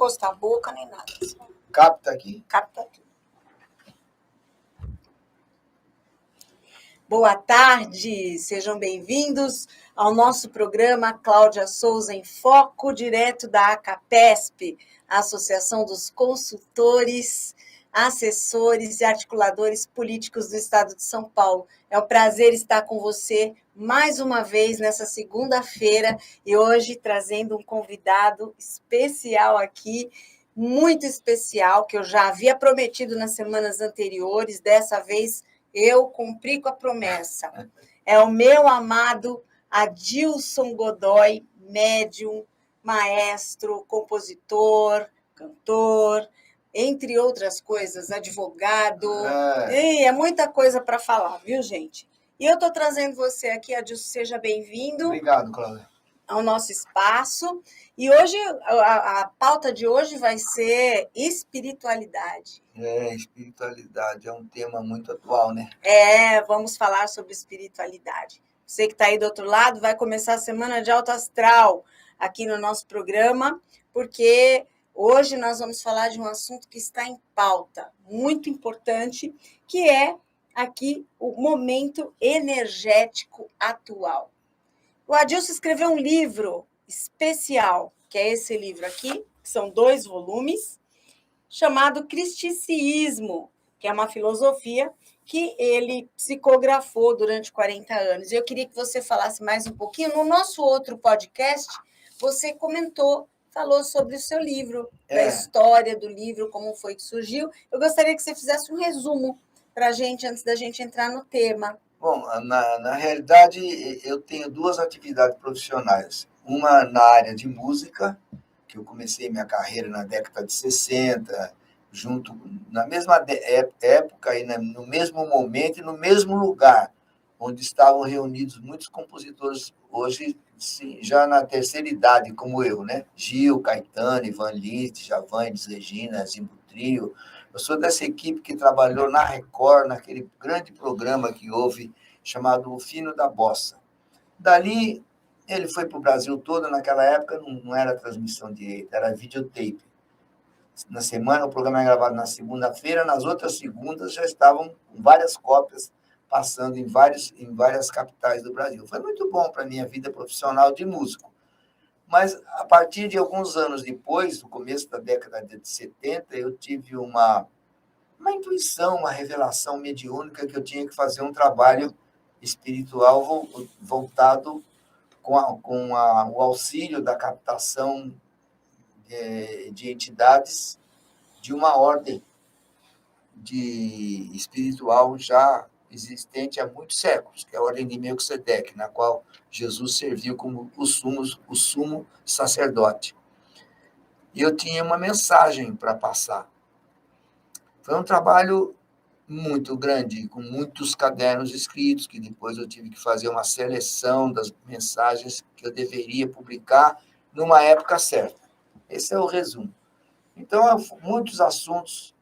encostar a boca nem nada. Capta aqui? Capta tudo. Boa tarde, sejam bem-vindos ao nosso programa Cláudia Souza em Foco, direto da ACAPESP, a Associação dos Consultores, Assessores e Articuladores Políticos do Estado de São Paulo. É um prazer estar com você mais uma vez nessa segunda-feira e hoje trazendo um convidado especial aqui, muito especial, que eu já havia prometido nas semanas anteriores, dessa vez eu cumpri com a promessa. É o meu amado Adilson Godoy, médium, maestro, compositor, cantor, entre outras coisas, advogado. É muita coisa para falar, viu, gente? E eu estou trazendo você aqui, Adilson, seja bem-vindo. Obrigado, Cláudia. Ao nosso espaço. E hoje, a pauta de hoje vai ser espiritualidade. Espiritualidade é um tema muito atual, né? Vamos falar sobre espiritualidade. Você que está aí do outro lado vai começar a semana de alto astral aqui no nosso programa, porque hoje nós vamos falar de um assunto que está em pauta, muito importante, que é aqui o momento energético atual. O Adilson escreveu um livro especial, que é esse livro aqui, que são 2 volumes, chamado Cristicismo, que é uma filosofia que ele psicografou durante 40 anos. Eu queria que você falasse mais um pouquinho. No nosso outro podcast, você falou sobre o seu livro, da história do livro, como foi que surgiu. Eu gostaria que você fizesse um resumo para a gente, antes da gente entrar no tema. Bom, na realidade, eu tenho 2 atividades profissionais. Uma na área de música, que eu comecei minha carreira na década de 60, na mesma época e no mesmo momento e no mesmo lugar, onde estavam reunidos muitos compositores, hoje sim, já na terceira idade, como eu, né? Gil, Caetano, Ivan Lins, Djavan, Elis Regina, Zimbro Trio. Eu sou dessa equipe que trabalhou na Record, naquele grande programa que houve, chamado O Fino da Bossa. Dali, ele foi para o Brasil todo, naquela época não era transmissão direita, era videotape. Na semana, o programa era gravado na segunda-feira, nas outras segundas já estavam várias cópias passando em várias capitais do Brasil. Foi muito bom para a minha vida profissional de músico. Mas, a partir de alguns anos depois, no começo da década de 70, eu tive uma intuição, uma revelação mediúnica que eu tinha que fazer um trabalho espiritual voltado com o auxílio da captação de entidades de uma ordem espiritual já existente há muitos séculos, que é a ordem de Melquisedeque, na qual Jesus serviu como o sumo sacerdote. E eu tinha uma mensagem para passar. Foi um trabalho muito grande, com muitos cadernos escritos, que depois eu tive que fazer uma seleção das mensagens que eu deveria publicar numa época certa. Esse é o resumo. Então, muitos assuntos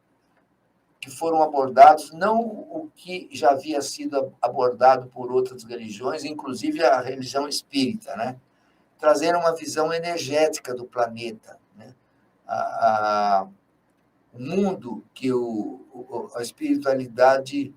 que foram abordados, não o que já havia sido abordado por outras religiões, inclusive a religião espírita, né? Trazendo uma visão energética do planeta, né? O mundo que a espiritualidade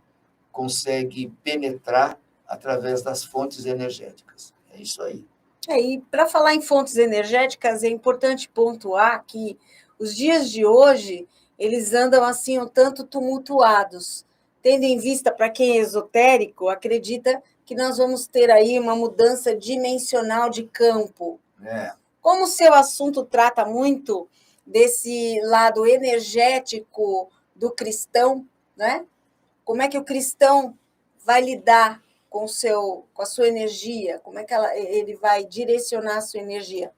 consegue penetrar através das fontes energéticas. É isso aí. E para falar em fontes energéticas, é importante pontuar que os dias de hoje, eles andam assim um tanto tumultuados, tendo em vista, para quem é esotérico, acredita que nós vamos ter aí uma mudança dimensional de campo. Como o seu assunto trata muito desse lado energético do cristão, né? Como é que o cristão vai lidar com a sua energia? Como é que ele vai direcionar a sua energia?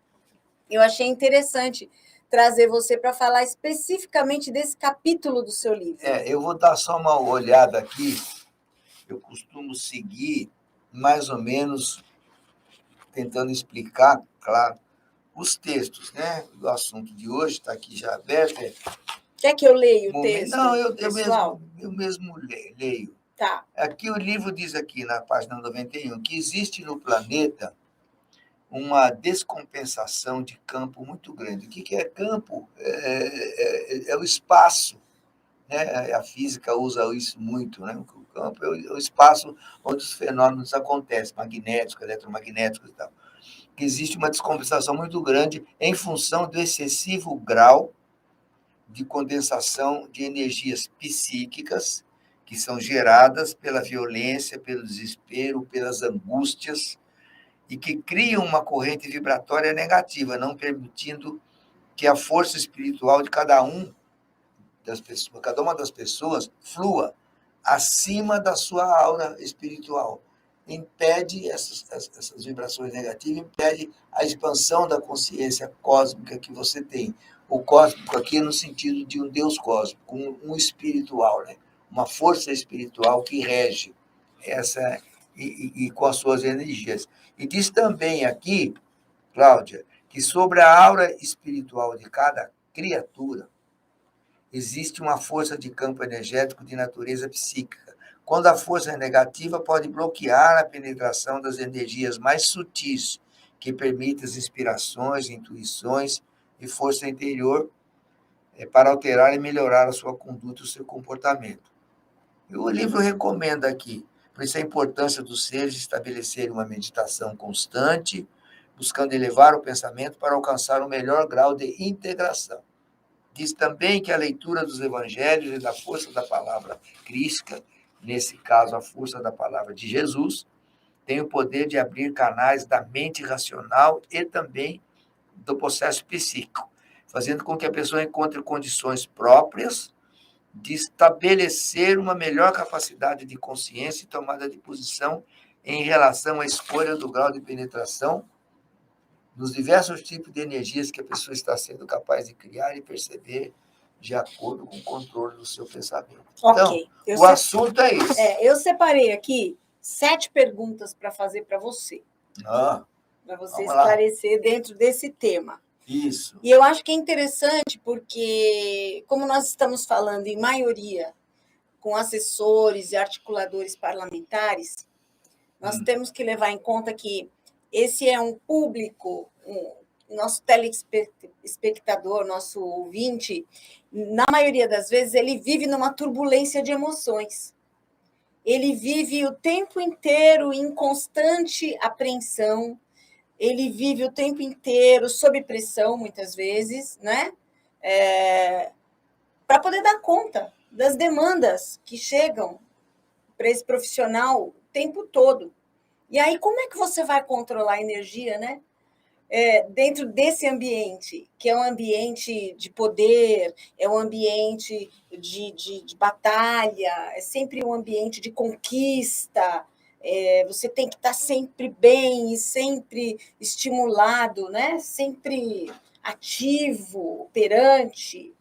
Eu achei interessante trazer você para falar especificamente desse capítulo do seu livro. Eu vou dar só uma olhada aqui. Eu costumo seguir mais ou menos tentando explicar, claro, os textos, né? O assunto de hoje está aqui já aberto. Quer que eu leia o texto? Não, eu mesmo leio. Tá. Aqui o livro diz aqui, na página 91, que existe no planeta uma descompensação de campo muito grande. O que é campo? É o espaço, né? A física usa isso muito, né? O campo é o espaço onde os fenômenos acontecem, magnéticos, eletromagnéticos e tal. Que existe uma descompensação muito grande em função do excessivo grau de condensação de energias psíquicas que são geradas pela violência, pelo desespero, pelas angústias, e que criam uma corrente vibratória negativa, não permitindo que a força espiritual de cada uma das pessoas flua acima da sua aura espiritual. Impede essas vibrações negativas, impede a expansão da consciência cósmica que você tem. O cósmico aqui no sentido de um Deus cósmico, um espiritual, né? Uma força espiritual que rege essa e com as suas energias. E diz também aqui, Cláudia, que sobre a aura espiritual de cada criatura existe uma força de campo energético de natureza psíquica. Quando a força é negativa, pode bloquear a penetração das energias mais sutis, que permitem as inspirações, intuições e força interior para alterar e melhorar a sua conduta e o seu comportamento. E o livro recomenda aqui, por isso a importância dos seres estabelecerem uma meditação constante, buscando elevar o pensamento para alcançar o melhor grau de integração. Diz também que a leitura dos evangelhos e da força da palavra crística, nesse caso a força da palavra de Jesus, tem o poder de abrir canais da mente racional e também do processo psíquico, fazendo com que a pessoa encontre condições próprias de estabelecer uma melhor capacidade de consciência e tomada de posição em relação à escolha do grau de penetração nos diversos tipos de energias que a pessoa está sendo capaz de criar e perceber de acordo com o controle do seu pensamento. Ok. Então, o assunto é esse. Eu separei aqui 7 perguntas para fazer para você. Para você esclarecer dentro desse tema. Isso. E eu acho que é interessante porque, como nós estamos falando em maioria com assessores e articuladores parlamentares, nós temos que levar em conta que esse é um público, nosso telespectador, nosso ouvinte, na maioria das vezes, ele vive numa turbulência de emoções. Ele vive o tempo inteiro em constante apreensão, ele vive o tempo inteiro sob pressão, muitas vezes, né? Para poder dar conta das demandas que chegam para esse profissional o tempo todo. E aí, como é que você vai controlar a energia, né? Dentro desse ambiente, que é um ambiente de poder, é um ambiente de batalha, é sempre um ambiente de conquista, você tem que estar sempre bem e sempre estimulado, né? Sempre ativo, operante,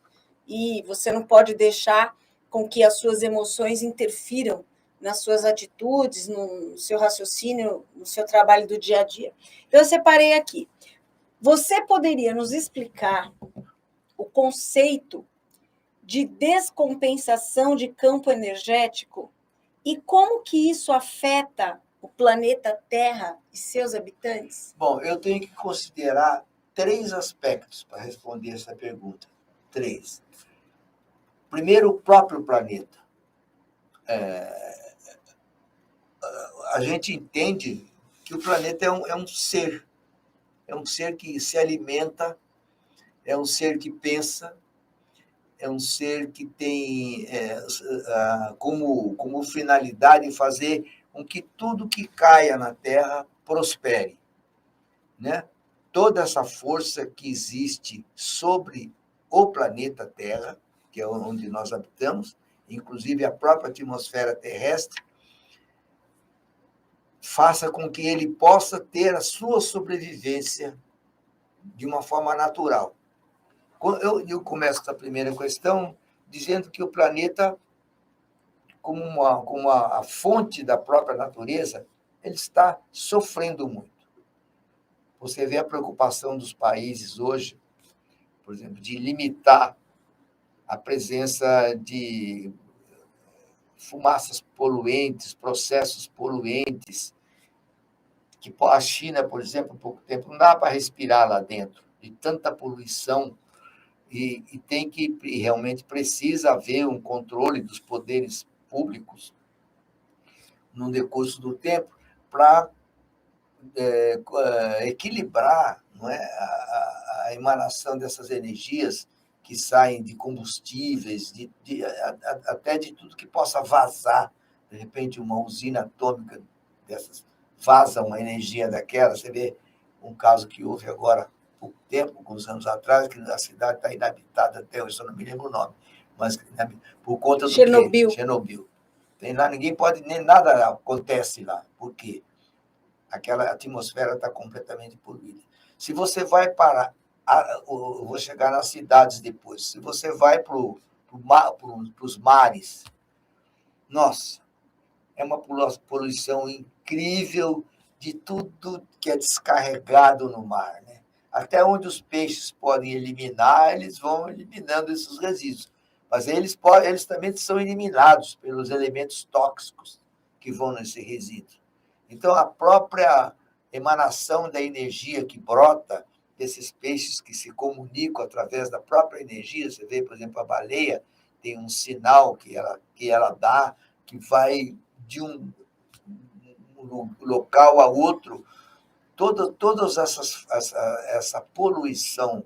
e você não pode deixar com que as suas emoções interfiram nas suas atitudes, no seu raciocínio, no seu trabalho do dia a dia. Então, eu separei aqui. Você poderia nos explicar o conceito de descompensação de campo energético e como que isso afeta o planeta Terra e seus habitantes? Bom, eu tenho que considerar 3 aspectos para responder essa pergunta. 3. Primeiro, o próprio planeta. A gente entende que o planeta é um ser que se alimenta, é um ser que pensa, é um ser que tem como finalidade fazer com que tudo que caia na Terra prospere, né? Toda essa força que existe sobre o planeta Terra, que é onde nós habitamos, inclusive a própria atmosfera terrestre, faça com que ele possa ter a sua sobrevivência de uma forma natural. Eu começo com a primeira questão dizendo que o planeta, como a fonte da própria natureza, ele está sofrendo muito. Você vê a preocupação dos países hoje, por exemplo, de limitar a presença de fumaças poluentes, processos poluentes, que a China, por exemplo, há pouco tempo, não dá para respirar lá dentro, de tanta poluição, e tem que, e realmente precisa haver um controle dos poderes públicos no decurso do tempo para equilibrar, não é, a emanação dessas energias que saem de combustíveis, até de tudo que possa vazar. De repente, uma usina atômica dessas vaza uma energia daquela. Você vê um caso que houve agora há pouco tempo, alguns anos atrás, que a cidade está inabitada até hoje, eu não me lembro o nome, mas por conta do Chernobyl. quê? Chernobyl. Tem lá, ninguém pode, nem nada acontece lá. Por quê? Aquela atmosfera está completamente poluída. Se você vai para... Eu vou chegar nas cidades depois. Se você vai para os mares, nossa, é uma poluição incrível de tudo que é descarregado no mar, né? Até onde os peixes podem eliminar, eles vão eliminando esses resíduos. Mas eles também são eliminados pelos elementos tóxicos que vão nesse resíduo. Então, a própria emanação da energia que brota desses peixes que se comunicam através da própria energia, você vê, por exemplo, a baleia tem um sinal que ela dá, que vai de um local a outro. Toda essa poluição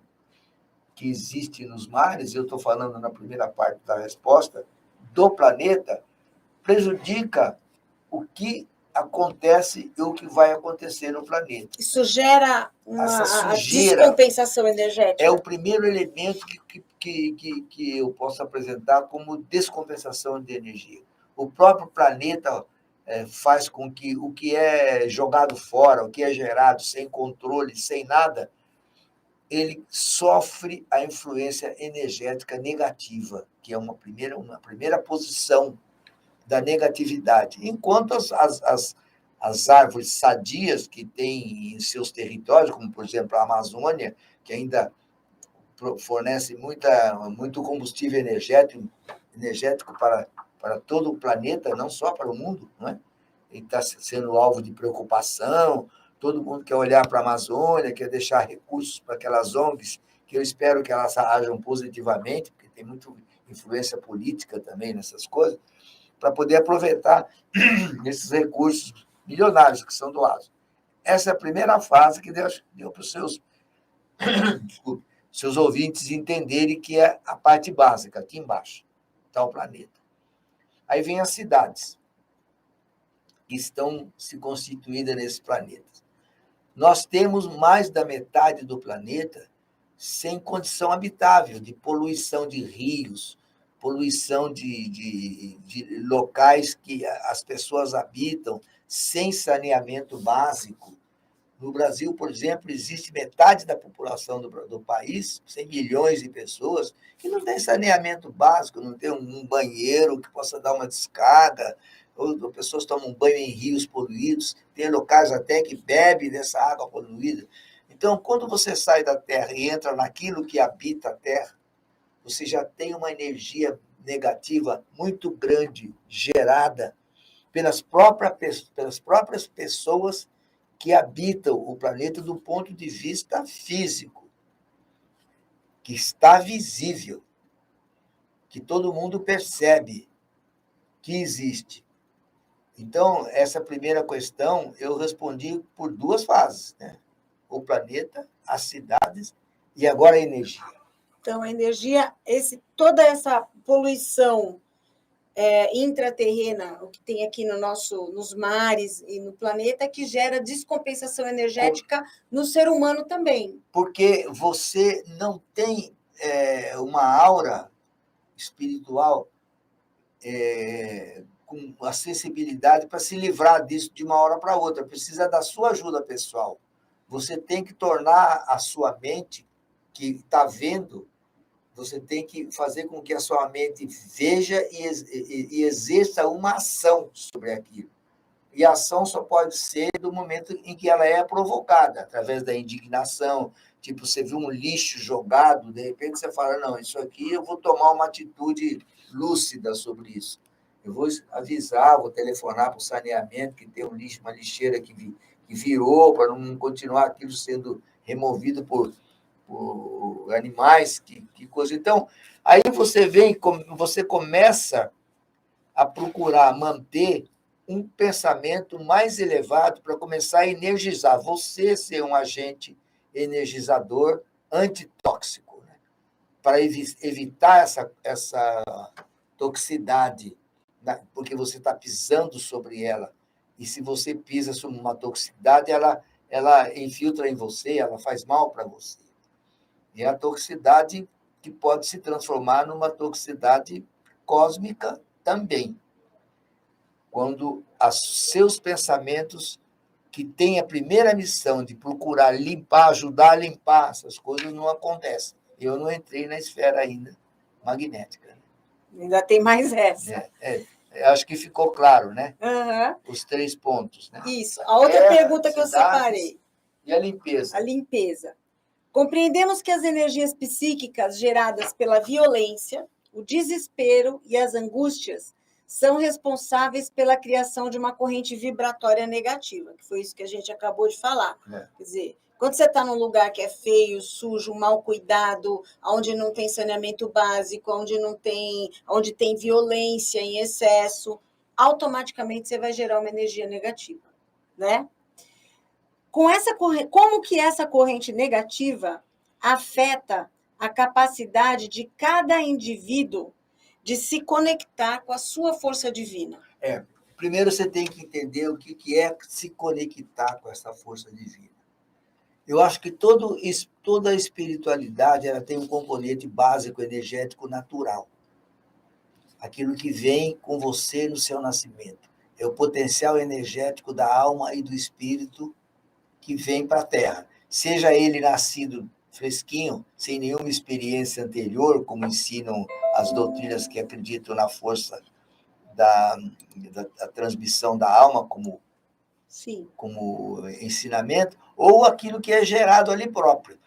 que existe nos mares, eu estou falando na primeira parte da resposta, do planeta, prejudica o que acontece e o que vai acontecer no planeta. Isso gera Essa uma sujeira descompensação energética. é o primeiro elemento que eu posso apresentar como descompensação de energia. O próprio planeta faz com que o que é jogado fora, o que é gerado sem controle, sem nada, ele sofre a influência energética negativa, que é uma primeira posição da negatividade. Enquanto as árvores sadias que têm em seus territórios, como, por exemplo, a Amazônia, que ainda fornece muito combustível energético para todo o planeta, não só para o mundo, não é? Ele está sendo alvo de preocupação, todo mundo quer olhar para a Amazônia, quer deixar recursos para aquelas ONGs, que eu espero que elas ajam positivamente, porque tem muita influência política também nessas coisas, para poder aproveitar esses recursos milionários que são doados. Essa é a primeira fase que deu para os seus ouvintes entenderem que é a parte básica, aqui embaixo está o planeta. Aí vem as cidades, que estão se constituídas nesse planeta. Nós temos mais da metade do planeta sem condição habitável, de poluição de rios, poluição de locais que as pessoas habitam sem saneamento básico. No Brasil, por exemplo, existe metade da população do país, 100 milhões de pessoas, que não tem saneamento básico, não tem um banheiro que possa dar uma descarga, ou pessoas tomam banho em rios poluídos, tem locais até que bebem dessa água poluída. Então, quando você sai da Terra e entra naquilo que habita a Terra, você já tem uma energia negativa muito grande, gerada pelas próprias pessoas que habitam o planeta do ponto de vista físico, que está visível, que todo mundo percebe que existe. Então, essa primeira questão eu respondi por duas fases, né? O planeta, as cidades e agora a energia. Então, a energia, toda essa poluição intraterrena, o que tem aqui nos mares e no planeta, que gera descompensação energética no ser humano também. Porque você não tem uma aura espiritual com acessibilidade para se livrar disso de uma hora para outra. Precisa da sua ajuda pessoal. Você tem que tornar a sua mente, que está vendo, você tem que fazer com que a sua mente veja e exerça uma ação sobre aquilo. E a ação só pode ser do momento em que ela é provocada, através da indignação. Tipo, você viu um lixo jogado, de repente você fala, não, isso aqui eu vou tomar uma atitude lúcida sobre isso. Eu vou avisar, vou telefonar para o saneamento que tem um lixo, uma lixeira que virou, para não continuar aquilo sendo removido por animais, que coisa. Então, aí você começa a procurar manter um pensamento mais elevado para começar a energizar, você ser um agente energizador antitóxico, né? Para evitar essa toxicidade, né? Porque você está pisando sobre ela. E se você pisa sobre uma toxicidade, ela infiltra em você, ela faz mal para você. E a toxicidade que pode se transformar numa toxicidade cósmica também, quando os seus pensamentos, que têm a primeira missão de procurar limpar, ajudar a limpar, essas coisas não acontecem. Eu não entrei na esfera ainda magnética. Ainda tem mais essa. Acho que ficou claro, né? Uhum. Os 3 pontos. Né? Isso. A outra pergunta que eu separei. E a limpeza. A limpeza. Compreendemos que as energias psíquicas geradas pela violência, o desespero e as angústias são responsáveis pela criação de uma corrente vibratória negativa, que foi isso que a gente acabou de falar. Quer dizer, quando você está num lugar que é feio, sujo, mal cuidado, onde não tem saneamento básico, onde tem violência em excesso, automaticamente você vai gerar uma energia negativa, né? Como que essa corrente negativa afeta a capacidade de cada indivíduo de se conectar com a sua força divina? Primeiro você tem que entender o que é se conectar com essa força divina. Eu acho que toda a espiritualidade ela tem um componente básico energético natural. Aquilo que vem com você no seu nascimento. É o potencial energético da alma e do espírito que vem para a Terra. Seja ele nascido fresquinho, sem nenhuma experiência anterior, como ensinam as doutrinas que acreditam na força da transmissão da alma como ensinamento, ou aquilo que é gerado ali próprio.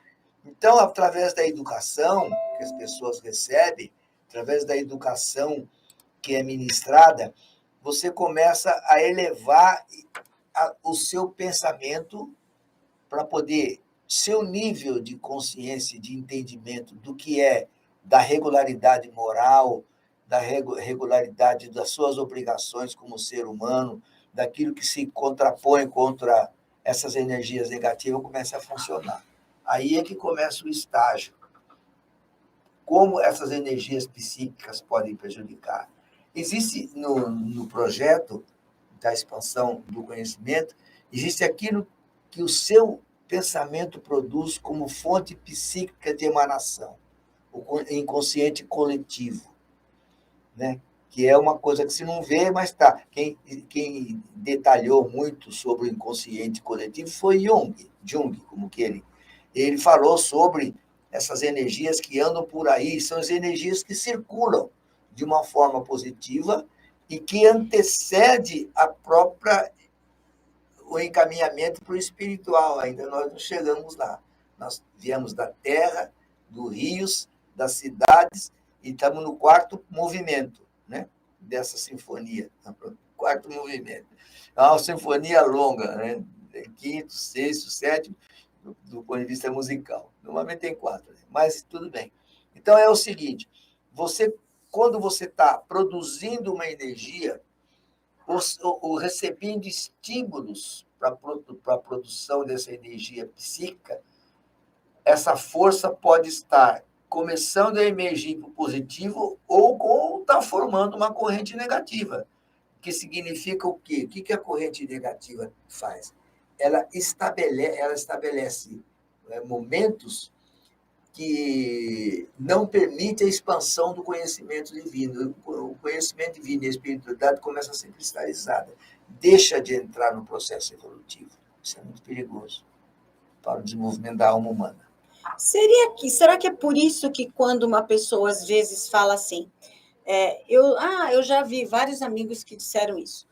Então, através da educação que as pessoas recebem, através da educação que é ministrada, você começa a elevar o seu pensamento para poder, seu nível de consciência, de entendimento do que é da regularidade moral, da regularidade das suas obrigações como ser humano, daquilo que se contrapõe contra essas energias negativas, começa a funcionar. Aí é que começa o estágio. Como essas energias psíquicas podem prejudicar? Existe no projeto da expansão do conhecimento, existe aquilo que o seu pensamento produz como fonte psíquica de emanação, o inconsciente coletivo, né? Que é uma coisa que se não vê, mas está. Quem detalhou muito sobre o inconsciente coletivo foi Jung, como que ele falou sobre essas energias que andam por aí, são as energias que circulam de uma forma positiva e que antecede o encaminhamento para o espiritual. Ainda nós não chegamos lá. Nós viemos da terra, dos rios, das cidades, e estamos no 4º movimento, né, dessa sinfonia. Quarto movimento. É uma sinfonia longa, né? 5º, 6º, 7º, do ponto de vista musical. Normalmente tem 4, né? Mas tudo bem. Então é o seguinte, quando você está produzindo uma energia, ou recebendo estímulos para a produção dessa energia psíquica, essa força pode estar começando a emergir para o positivo ou está formando uma corrente negativa, que significa o quê? O que a corrente negativa faz? Ela estabelece momentos que não permite a expansão do conhecimento divino. O conhecimento divino e a espiritualidade começa a ser cristalizada. Deixa de entrar no processo evolutivo. Isso é muito perigoso para o desenvolvimento da alma humana. Será que é por isso que quando uma pessoa às vezes fala assim, eu já vi vários amigos que disseram isso.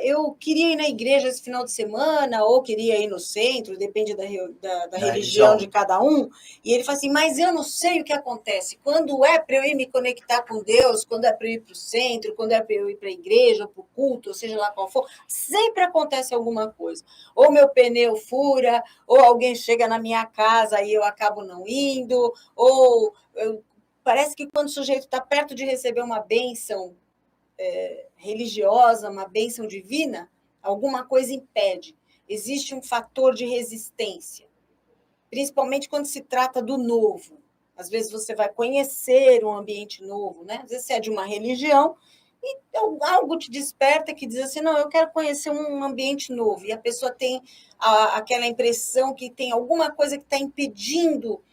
eu queria ir na igreja esse final de semana, ou queria ir no centro, depende da religião de cada um. E ele fala assim, mas eu não sei o que acontece. Quando é para eu ir me conectar com Deus, quando é para eu ir para o centro, quando é para eu ir para a igreja, ou para o culto, ou seja lá qual for, sempre acontece alguma coisa. Ou meu pneu fura, ou alguém chega na minha casa e eu acabo não indo, parece que quando o sujeito está perto de receber uma bênção religiosa, uma bênção divina, alguma coisa impede. Existe um fator de resistência, principalmente quando se trata do novo. Às vezes você vai conhecer um ambiente novo, né? Às vezes você é de uma religião e algo te desperta que diz assim, não, eu quero conhecer um ambiente novo. E a pessoa tem aquela impressão que tem alguma coisa que está impedindo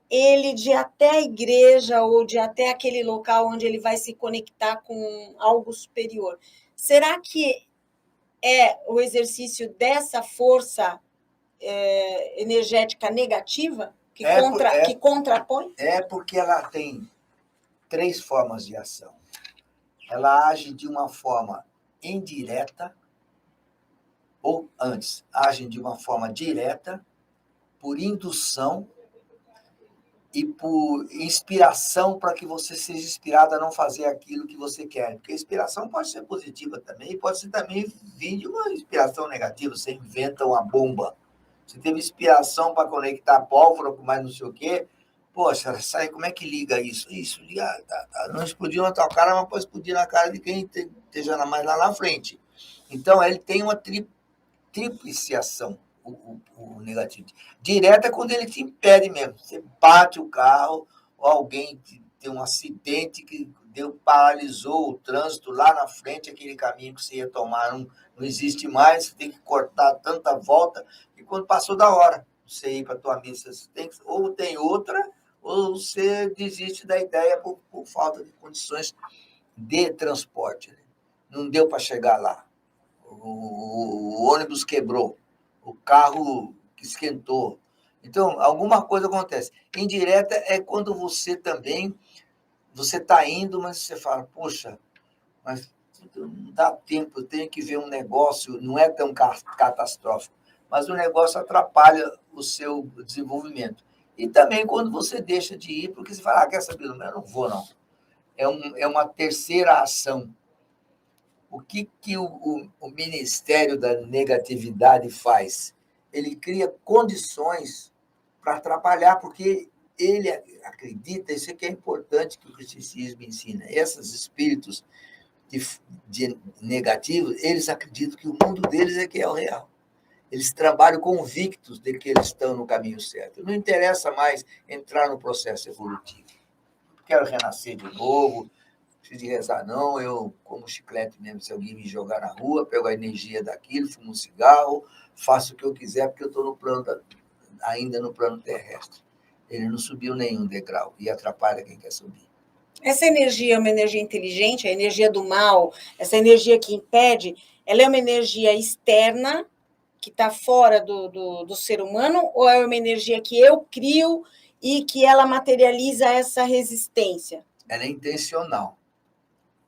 ele de ir até a igreja ou de ir até aquele local onde ele vai se conectar com algo superior. Será que é o exercício dessa força energética negativa que contrapõe? É porque ela tem 3 formas de ação. Ela age de uma forma indireta, ou antes, age de uma forma direta, por indução e por inspiração para que você seja inspirado a não fazer aquilo que você quer. Porque a inspiração pode ser positiva também, e pode ser também vir de uma inspiração negativa. Você inventa uma bomba. Você teve inspiração para conectar pólvora com mais não sei o quê. Poxa, sai, como é que liga isso? Isso, liga, não explodiu na tua cara, mas pode explodir na cara de quem esteja mais lá na frente. Então, ele tem uma tríplice ação, o negativo. Direta é quando ele te impede mesmo. Você bate o carro, ou alguém tem um acidente que paralisou o trânsito lá na frente, aquele caminho que você ia tomar não existe mais, você tem que cortar tanta volta, e quando passou da hora, você ir para a tua missa, você ou tem outra, ou você desiste da ideia por falta de condições de transporte. Né? Não deu para chegar lá. O ônibus quebrou, o carro esquentou. Então, alguma coisa acontece. Indireta é quando você também, você está indo, mas você fala, poxa, mas não dá tempo, eu tenho que ver um negócio, não é tão catastrófico, mas o negócio atrapalha o seu desenvolvimento. E também quando você deixa de ir, porque você fala, quer saber, eu não vou, não. É uma terceira ação. O que o Ministério da Negatividade faz? Ele cria condições para atrapalhar, porque ele acredita, isso é que é importante que o cristianismo ensina, esses espíritos de negativos, eles acreditam que o mundo deles é que é o real. Eles trabalham convictos de que eles estão no caminho certo. Não interessa mais entrar no processo evolutivo. Quero renascer de novo, preciso de rezar, não, eu como chiclete mesmo, se alguém me jogar na rua, pego a energia daquilo, fumo um cigarro, faço o que eu quiser, porque eu estou ainda no plano terrestre. Ele não subiu nenhum degrau e atrapalha quem quer subir. Essa energia é uma energia inteligente, a energia do mal, essa energia que impede, ela é uma energia externa, que está fora do ser humano, ou é uma energia que eu crio e que ela materializa essa resistência? Ela é intencional.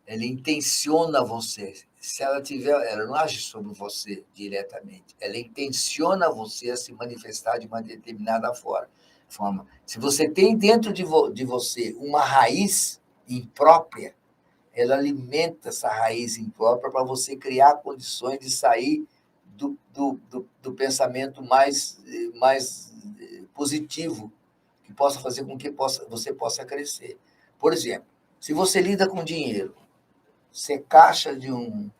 Ela intenciona você. Se ela não age sobre você diretamente. Ela intenciona você a se manifestar de uma determinada forma. Se você tem dentro de você uma raiz imprópria, ela alimenta essa raiz imprópria para você criar condições de sair do pensamento mais positivo, que possa fazer com que você possa crescer. Por exemplo, se você lida com dinheiro, você caixa de um...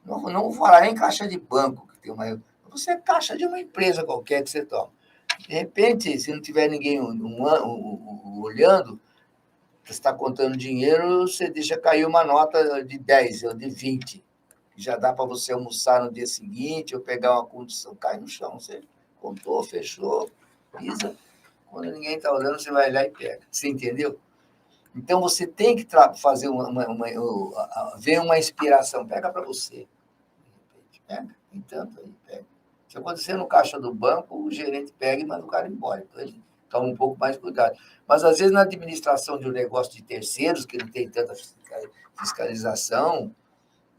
Não vou falar nem caixa de banco, que tem uma... Você é caixa de uma empresa qualquer que você toma. De repente, se não tiver ninguém olhando, você está contando dinheiro, você deixa cair uma nota de 10 ou de 20. Já dá para você almoçar no dia seguinte, ou pegar uma condição, cai no chão. Você contou, fechou, pisa. Quando ninguém está olhando, você vai lá e pega. Você entendeu? Então, você tem que fazer ver uma inspiração. Pega para você. Pega, tem tanto aí, pega. Se acontecer no caixa do banco, o gerente pega e manda o cara embora. Então, ele toma um pouco mais de cuidado. Mas, às vezes, na administração de um negócio de terceiros, que não tem tanta fiscalização,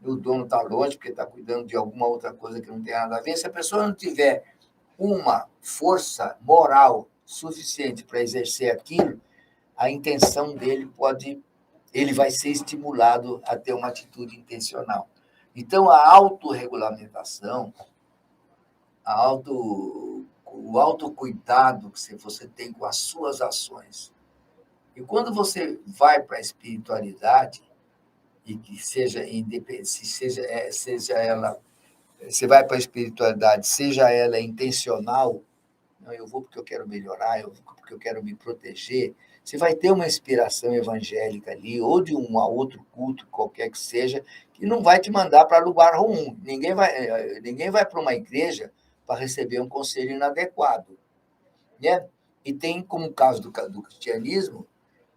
o dono está longe, porque está cuidando de alguma outra coisa que não tem nada a ver. Se a pessoa não tiver uma força moral suficiente para exercer aquilo, a intenção dele ele vai ser estimulado a ter uma atitude intencional. Então, a autorregulamentação, o autocuidado que você tem com as suas ações. E quando você vai para a espiritualidade, e que seja independente, seja ela, você vai para a espiritualidade, seja ela intencional, não, eu vou porque eu quero melhorar, eu vou porque eu quero me proteger, você vai ter uma inspiração evangélica ali, ou de um outro culto, qualquer que seja, que não vai te mandar para lugar ruim. Ninguém vai para uma igreja para receber um conselho inadequado. Né? E tem, como o caso do cristianismo,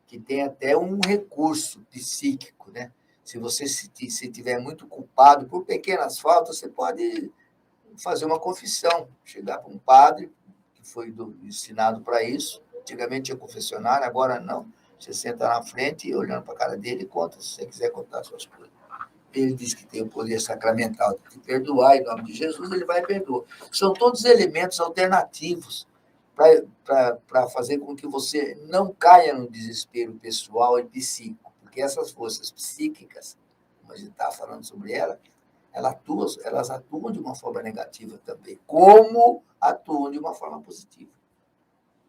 que tem até um recurso psíquico. Né? Se você se tiver muito culpado por pequenas faltas, você pode fazer uma confissão, chegar para um padre, que foi ensinado para isso. Antigamente tinha confessionário, agora não. Você senta na frente e olhando para a cara dele e conta, se você quiser contar suas coisas. Ele diz que tem o poder sacramental de perdoar, em nome de Jesus, ele vai perdoar. São todos elementos alternativos para fazer com que você não caia no desespero pessoal e psíquico, porque essas forças psíquicas, como a gente estava falando sobre elas atuam de uma forma negativa também, como atuam de uma forma positiva.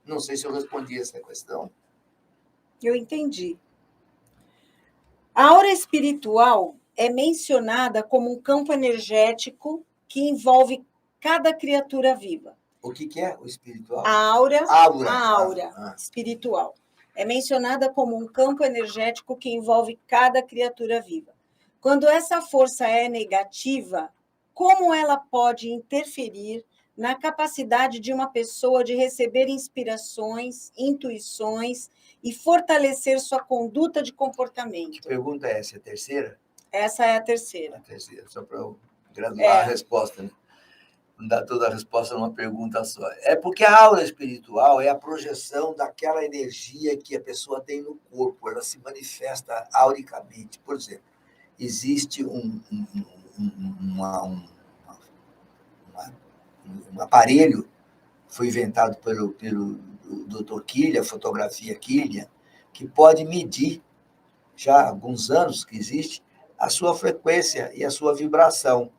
Não sei se eu respondi essa questão. Eu entendi. A aura espiritual é mencionada como um campo energético que envolve cada criatura viva. O que é o espiritual? A aura espiritual é mencionada como um campo energético que envolve cada criatura viva. Quando essa força é negativa, como ela pode interferir na capacidade de uma pessoa de receber inspirações, intuições e fortalecer sua conduta de comportamento? Que pergunta é essa? É a terceira? Essa é a terceira. A terceira, só para eu graduar a resposta, né? Não dá toda a resposta numa pergunta só. É porque a aura espiritual é a projeção daquela energia que a pessoa tem no corpo, ela se manifesta auricamente. Por exemplo, existe um aparelho, foi inventado pelo Dr. Killian, fotografia Killian, que pode medir, já há alguns anos que existe, a sua frequência e a sua vibração.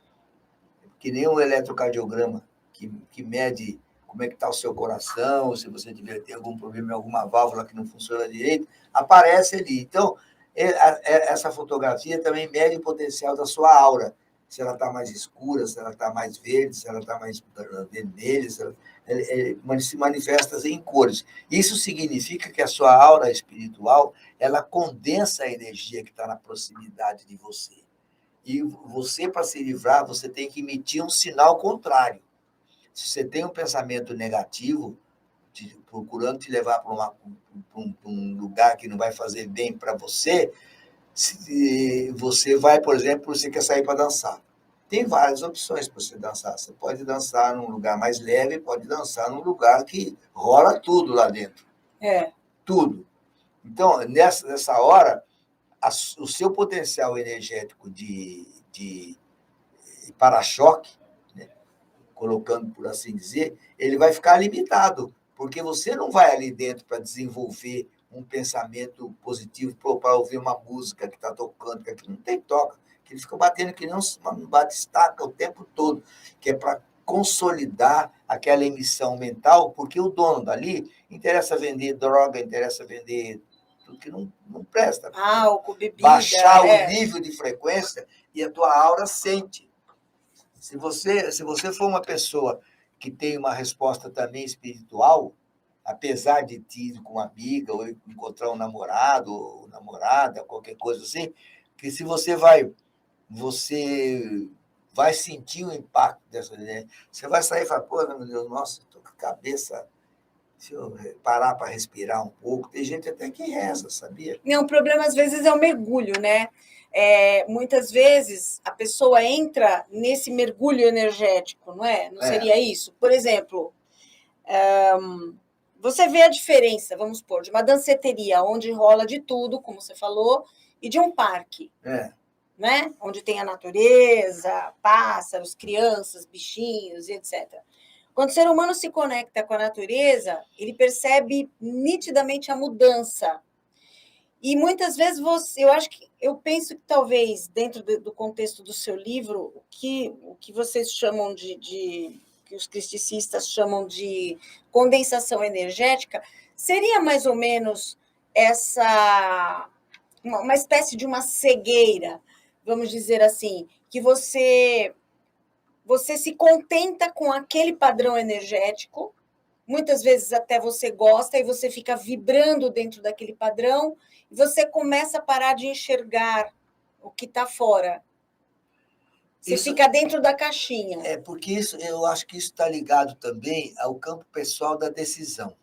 Que nem um eletrocardiograma, que mede como é que está o seu coração, se você tiver ter algum problema em alguma válvula que não funciona direito, aparece ali. Então, essa fotografia também mede o potencial da sua aura, se ela está mais escura, se ela está mais verde, se ela está mais vermelha, se manifesta em cores. Isso significa que a sua aura espiritual, ela condensa a energia que está na proximidade de você. E você, para se livrar, você tem que emitir um sinal contrário. Se você tem um pensamento negativo, procurando te levar para um lugar que não vai fazer bem para você, você vai, por exemplo, você quer sair para dançar. Tem várias opções para você dançar. Você pode dançar num lugar mais leve, pode dançar num lugar que rola tudo lá dentro. Tudo. Então, nessa hora, o seu potencial energético de para-choque, né, colocando por assim dizer, ele vai ficar limitado, porque você não vai ali dentro para desenvolver um pensamento positivo, para ouvir uma música que está tocando, que aqui não tem toca, que ele fica batendo que não bate-estaca o tempo todo, que é para consolidar aquela emissão mental, porque o dono dali interessa vender droga, interessa vender tudo que não presta. Álcool, bebida. Baixar o nível de frequência e a tua aura sente. Se você for uma pessoa que tem uma resposta também espiritual, apesar de ter ido com uma amiga, ou encontrar um namorado, ou namorada, qualquer coisa assim, que se você vai sentir o impacto dessa ideia. Você vai sair e falar, pô, meu Deus, nossa, estou com a cabeça. Se eu parar para respirar um pouco, tem gente até que reza, sabia? Não, o problema às vezes é o mergulho, né? Muitas vezes a pessoa entra nesse mergulho energético, não é? Não seria isso? Por exemplo, você vê a diferença, vamos supor, de uma danceteria onde rola de tudo, como você falou, e de um parque. né? Onde tem a natureza, pássaros, crianças, bichinhos e etc. Quando o ser humano se conecta com a natureza, ele percebe nitidamente a mudança. E muitas vezes eu penso que talvez dentro do contexto do seu livro, o que vocês chamam que os criticistas chamam de condensação energética, seria mais ou menos essa uma espécie de uma cegueira, vamos dizer assim, que você se contenta com aquele padrão energético, muitas vezes até você gosta e você fica vibrando dentro daquele padrão e você começa a parar de enxergar o que está fora. Você fica dentro da caixinha. Porque eu acho que isso está ligado também ao campo pessoal da decisão.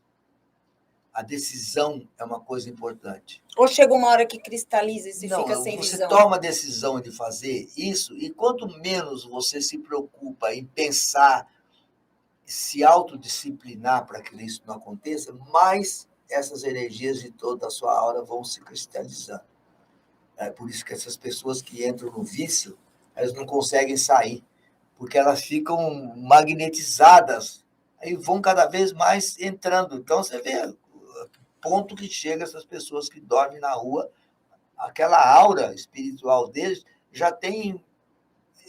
A decisão é uma coisa importante. Ou chega uma hora que cristaliza e você fica sem visão? Você toma a decisão de fazer isso, e quanto menos você se preocupa em pensar, se autodisciplinar para que isso não aconteça, mais essas energias de toda a sua aura vão se cristalizando. É por isso que essas pessoas que entram no vício, elas não conseguem sair, porque elas ficam magnetizadas, aí vão cada vez mais entrando. Então, você vê o ponto que chega essas pessoas que dormem na rua, aquela aura espiritual deles já tem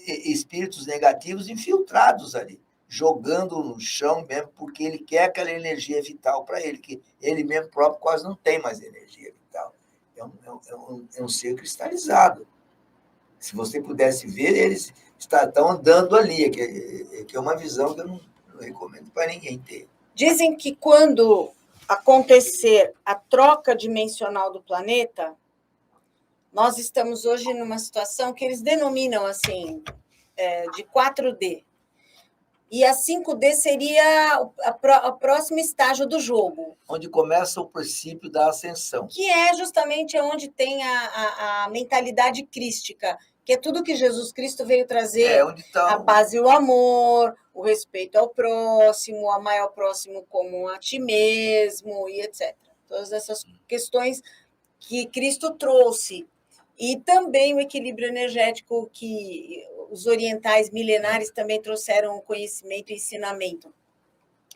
espíritos negativos infiltrados ali, jogando no chão mesmo, porque ele quer aquela energia vital para ele, que ele mesmo próprio quase não tem mais energia vital. É um ser cristalizado. Se você pudesse ver, eles estão andando ali, que é uma visão que eu não recomendo para ninguém ter. Dizem que quando acontecer a troca dimensional do planeta, nós estamos hoje numa situação que eles denominam assim, de 4D. E a 5D seria o próximo estágio do jogo. Onde começa o princípio da ascensão. Que é justamente onde tem a mentalidade crística, que é tudo que Jesus Cristo veio trazer, a paz e o amor, o respeito ao próximo, amar ao próximo como a ti mesmo, e etc. Todas essas questões que Cristo trouxe. E também o equilíbrio energético que os orientais milenares também trouxeram conhecimento e ensinamento.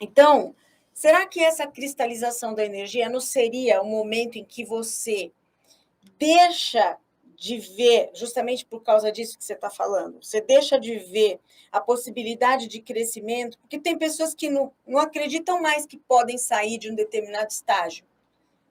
Então, será que essa cristalização da energia não seria o momento em que você deixa de ver, justamente por causa disso que você está falando, você deixa de ver a possibilidade de crescimento, porque tem pessoas que não acreditam mais que podem sair de um determinado estágio.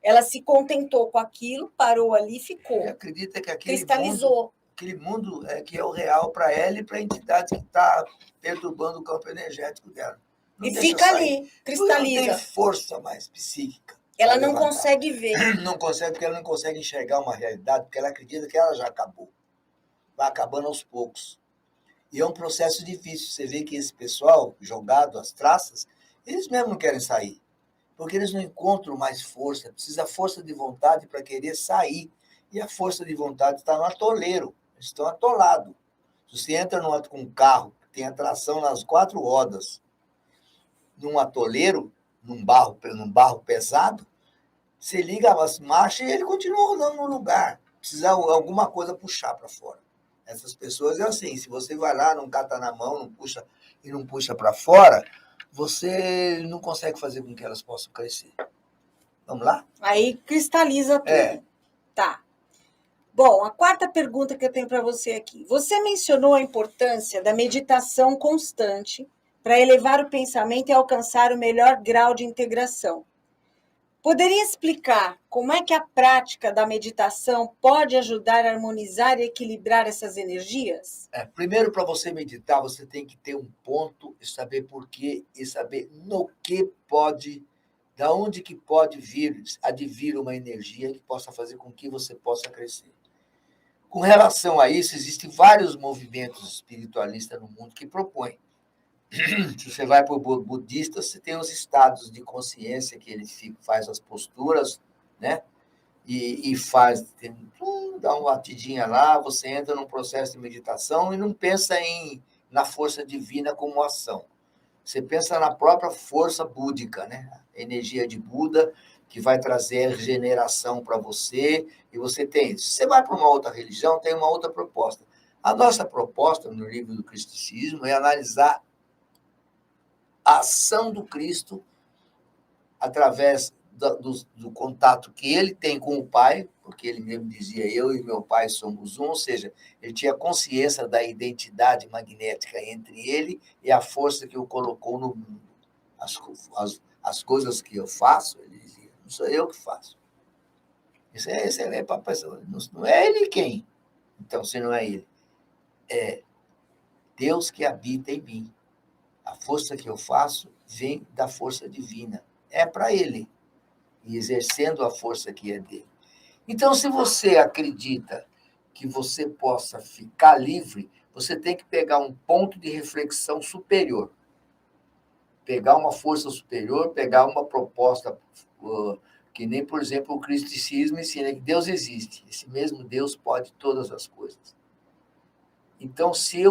Ela se contentou com aquilo, parou ali e ficou. Ele acredita que cristalizou. Aquele mundo é que é o real para ela e para a entidade que está perturbando o campo energético dela. Não e fica ali, cristaliza. Não tem força mais psíquica. Ela não consegue ver. Não consegue, porque ela não consegue enxergar uma realidade, porque ela acredita que ela já acabou. Vai acabando aos poucos. E é um processo difícil. Você vê que esse pessoal, jogado às traças, eles mesmo não querem sair. Porque eles não encontram mais força. Precisa força de vontade para querer sair. E a força de vontade está no atoleiro. Eles estão atolados. Se você entra com um carro que tem a tração nas 4 rodas, num atoleiro, num barro pesado, você liga as marchas e ele continua rodando no lugar. Precisa alguma coisa puxar para fora. Essas pessoas é assim, se você vai lá, não cata na mão, não puxa para fora, você não consegue fazer com que elas possam crescer. Vamos lá? Aí cristaliza tudo. Tá. Bom, a quarta pergunta que eu tenho para você aqui. Você mencionou a importância da meditação constante para elevar o pensamento e alcançar o melhor grau de integração. Poderia explicar como é que a prática da meditação pode ajudar a harmonizar e equilibrar essas energias? Primeiro, para você meditar, você tem que ter um ponto e saber por quê e saber no que pode, da onde que pode advir uma energia que possa fazer com que você possa crescer. Com relação a isso, existem vários movimentos espiritualistas no mundo que propõem. Se você vai para o budista, você tem os estados de consciência, que ele faz as posturas, né? E dá uma batidinha lá, você entra num processo de meditação e não pensa na força divina como ação. Você pensa na própria força búdica, né? A energia de Buda, que vai trazer regeneração para você, e você tem isso. Se você vai para uma outra religião, tem uma outra proposta. A nossa proposta no livro do Cristicismo é analisar a ação do Cristo através do contato que ele tem com o Pai, porque ele mesmo dizia, eu e meu Pai somos um, ou seja, ele tinha consciência da identidade magnética entre ele e a força que o colocou no mundo. As coisas que eu faço, ele dizia, não sou eu que faço. Isso é para a pessoa. Não é ele quem? Então, se não é ele, é Deus que habita em mim. A força que eu faço vem da força divina. É para ele. E exercendo a força que é dele. Então, se você acredita que você possa ficar livre, você tem que pegar um ponto de reflexão superior. Pegar uma força superior, pegar uma proposta, que nem, por exemplo, o cristicismo ensina que Deus existe. Esse mesmo Deus pode todas as coisas. Então, se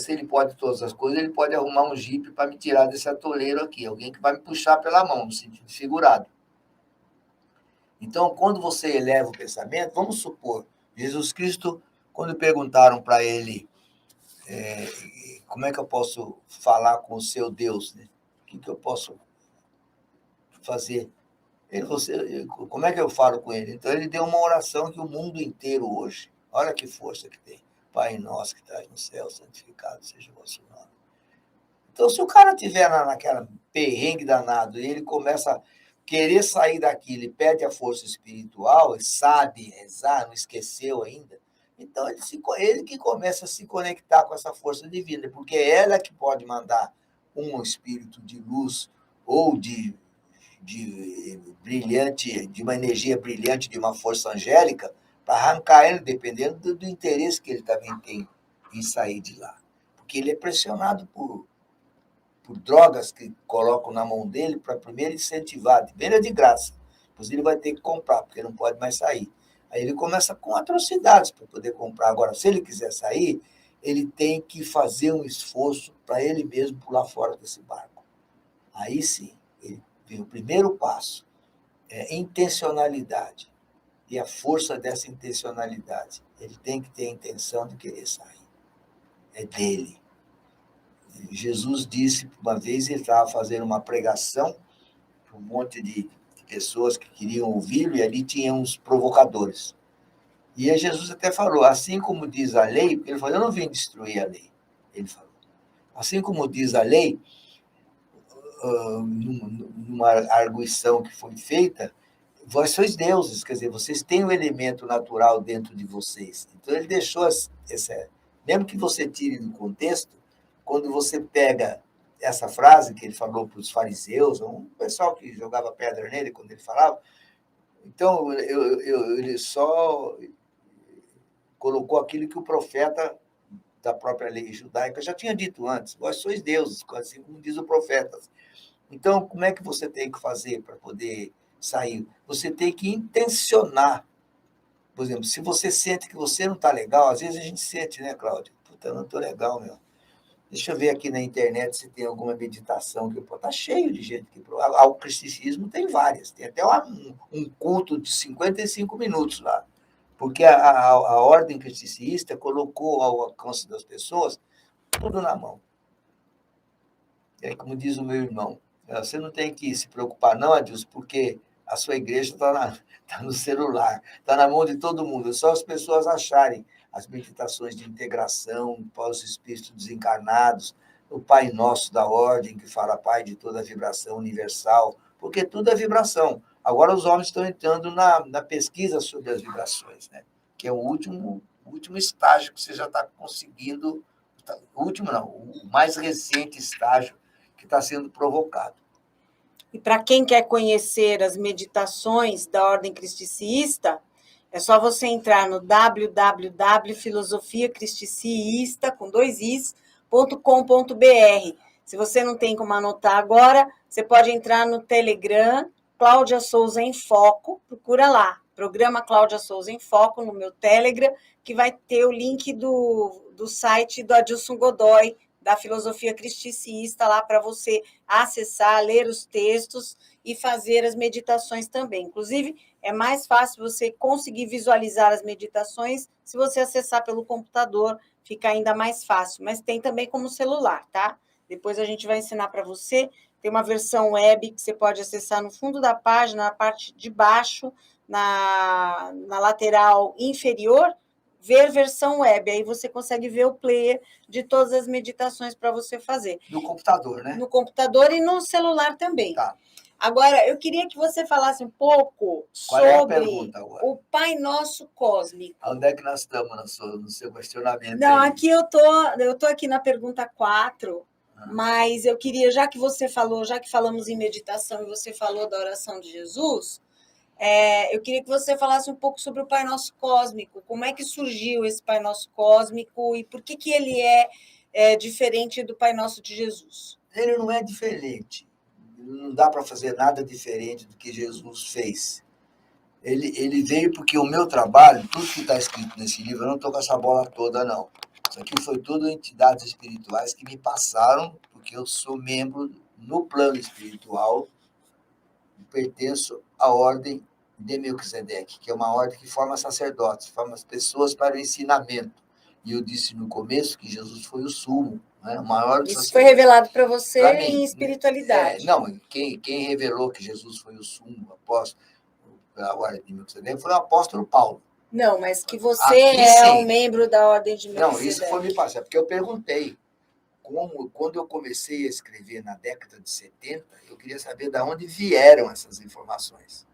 ele pode todas as coisas, ele pode arrumar um jipe para me tirar desse atoleiro aqui. Alguém que vai me puxar pela mão, no sentido figurado. Então, quando você eleva o pensamento, vamos supor, Jesus Cristo, quando perguntaram para ele, como é que eu posso falar com o seu Deus? Né? O que eu posso fazer? Como é que eu falo com ele? Então, ele deu uma oração que o mundo inteiro hoje, olha que força que tem. Pai nosso que estás no céu, santificado seja o vosso nome. Então, se o cara estiver naquela perrengue danado e ele começa a querer sair daquilo e perde a força espiritual, e sabe rezar, não esqueceu ainda, então ele que começa a se conectar com essa força divina, porque é ela que pode mandar um espírito de luz ou de brilhante, de uma energia brilhante, de uma força angélica, para arrancar ele, dependendo do interesse que ele também tem em sair de lá. Porque ele é pressionado por drogas que colocam na mão dele para primeiro incentivar, primeiro é de graça, depois ele vai ter que comprar, porque não pode mais sair. Aí ele começa com atrocidades para poder comprar. Agora, se ele quiser sair, ele tem que fazer um esforço para ele mesmo pular fora desse barco. Aí sim, ele vem o primeiro passo, é intencionalidade. E a força dessa intencionalidade, ele tem que ter a intenção de querer sair. É dele. Jesus disse, uma vez ele estava fazendo uma pregação para um monte de pessoas que queriam ouvi-lo, e ali tinha uns provocadores. E aí Jesus até falou, assim como diz a lei, porque ele falou, eu não vim destruir a lei. Ele falou, assim como diz a lei, numa arguição que foi feita, vós sois deuses, quer dizer, vocês têm um elemento natural dentro de vocês. Então ele deixou mesmo que você tire do contexto, quando você pega essa frase que ele falou para os fariseus, um pessoal que jogava pedra nele quando ele falava, então ele só colocou aquilo que o profeta da própria lei judaica já tinha dito antes, vós sois deuses, assim como diz o profeta. Então, como é que você tem que fazer para poder sair? Você tem que intencionar. Por exemplo, se você sente que você não está legal, às vezes a gente sente, né, Cláudia? Puta, eu não estou legal, meu. Deixa eu ver aqui na internet se tem alguma meditação que está cheio de gente que o cristianismo tem várias, tem até um culto de 55 minutos lá, porque a ordem cristianista colocou ao alcance das pessoas tudo na mão. É como diz o meu irmão, você não tem que se preocupar não, Adilson, porque a sua igreja está no celular, está na mão de todo mundo, é só as pessoas acharem as meditações de integração para os espíritos desencarnados, o Pai Nosso da Ordem, que fala Pai de toda a vibração universal, porque tudo é vibração. Agora os homens estão entrando na pesquisa sobre as vibrações, né? Que é o último estágio que você já está conseguindo, o último não, o mais recente estágio que está sendo provocado. E para quem quer conhecer as meditações da Ordem Cristiancista, é só você entrar no www.filosofiacristiancista.com.br. Se você não tem como anotar agora, você pode entrar no Telegram, Cláudia Souza em Foco, procura lá, programa Cláudia Souza em Foco no meu Telegram, que vai ter o link do site do Adilson Godoy, da Filosofia Cristiancista, lá para você acessar, ler os textos e fazer as meditações também. Inclusive, é mais fácil você conseguir visualizar as meditações se você acessar pelo computador, fica ainda mais fácil. Mas tem também como celular, tá? Depois a gente vai ensinar para você. Tem uma versão web que você pode acessar no fundo da página, na parte de baixo, na lateral inferior, ver versão web. Aí você consegue ver o player de todas as meditações para você fazer. No computador, né? No computador e no celular também. Tá. Agora, eu queria que você falasse um pouco Qual é a sobre pergunta agora? o Pai Nosso Cósmico. Onde é que nós estamos no seu questionamento? Não, aí? aqui eu tô aqui na pergunta 4, mas eu queria, já que você falou, já que falamos em meditação e você falou da oração de Jesus, eu queria que você falasse um pouco sobre o Pai Nosso Cósmico. Como é que surgiu esse Pai Nosso Cósmico e por que ele é diferente do Pai Nosso de Jesus? Ele não é diferente. Não dá para fazer nada diferente do que Jesus fez. Ele veio porque o meu trabalho, tudo que está escrito nesse livro, eu não estou com essa bola toda, não. Isso aqui foi tudo entidades espirituais que me passaram, porque eu sou membro no plano espiritual, pertenço à ordem de Melquisedeque, que é uma ordem que forma sacerdotes, forma as pessoas para o ensinamento. E eu disse no começo que Jesus foi o sumo, né? O maior dos Isso foi revelado para você em espiritualidade. Não, quem revelou que Jesus foi o sumo apóstolo pela ordem de Melquisedeque foi o apóstolo Paulo. Não, mas que você um membro da ordem de Melquisedeque. Não, isso foi me passar, porque eu perguntei. Quando eu comecei a escrever na década de 70, eu queria saber de onde vieram essas informações.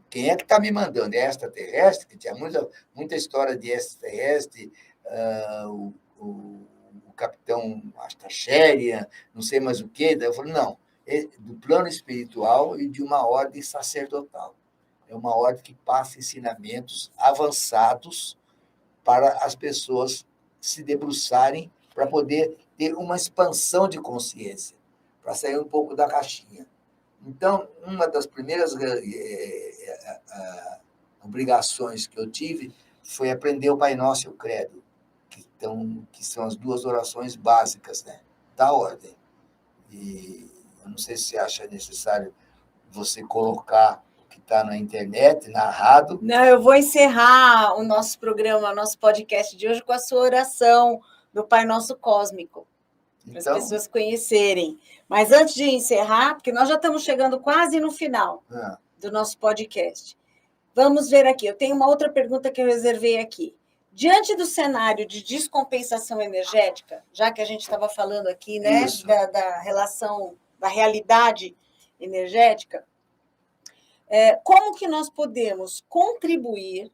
Quem é que está me mandando? É extraterrestre? Que tinha muita história de extraterrestre, o capitão Astaxéria, não sei mais o quê. Daí eu falei, não, é do plano espiritual e de uma ordem sacerdotal. É uma ordem que passa ensinamentos avançados para as pessoas se debruçarem para poder ter uma expansão de consciência, para sair um pouco da caixinha. Então, uma das primeiras obrigações que eu tive foi aprender o Pai Nosso e o Credo, que são as duas orações básicas, né, da ordem. E eu não sei se você acha necessário você colocar o que está na internet, narrado. Não, eu vou encerrar o nosso programa, o nosso podcast de hoje com a sua oração do Pai Nosso Cósmico, para as pessoas conhecerem. Mas antes de encerrar, porque nós já estamos chegando quase no final do nosso podcast, vamos ver aqui. Eu tenho uma outra pergunta que eu reservei aqui. Diante do cenário de descompensação energética, já que a gente estava falando aqui, né, da relação, da realidade energética, como que nós podemos contribuir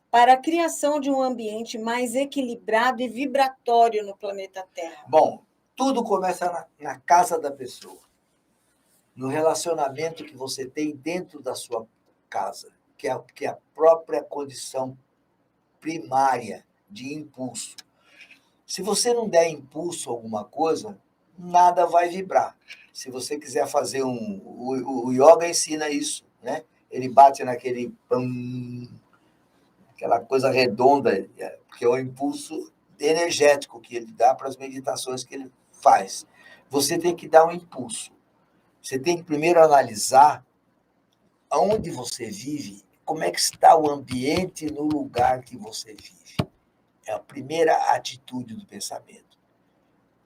para a criação de um ambiente mais equilibrado e vibratório no planeta Terra? Bom, tudo começa na casa da pessoa, no relacionamento que você tem dentro da sua casa, que é a própria condição primária de impulso. Se você não der impulso a alguma coisa, nada vai vibrar. Se você quiser fazer o yoga ensina isso, né? Ele bate naquele pam, aquela coisa redonda, que é o impulso energético que ele dá para as meditações que ele faz. Você tem que dar um impulso. Você tem que primeiro analisar aonde você vive, como é que está o ambiente no lugar que você vive. É a primeira atitude do pensamento.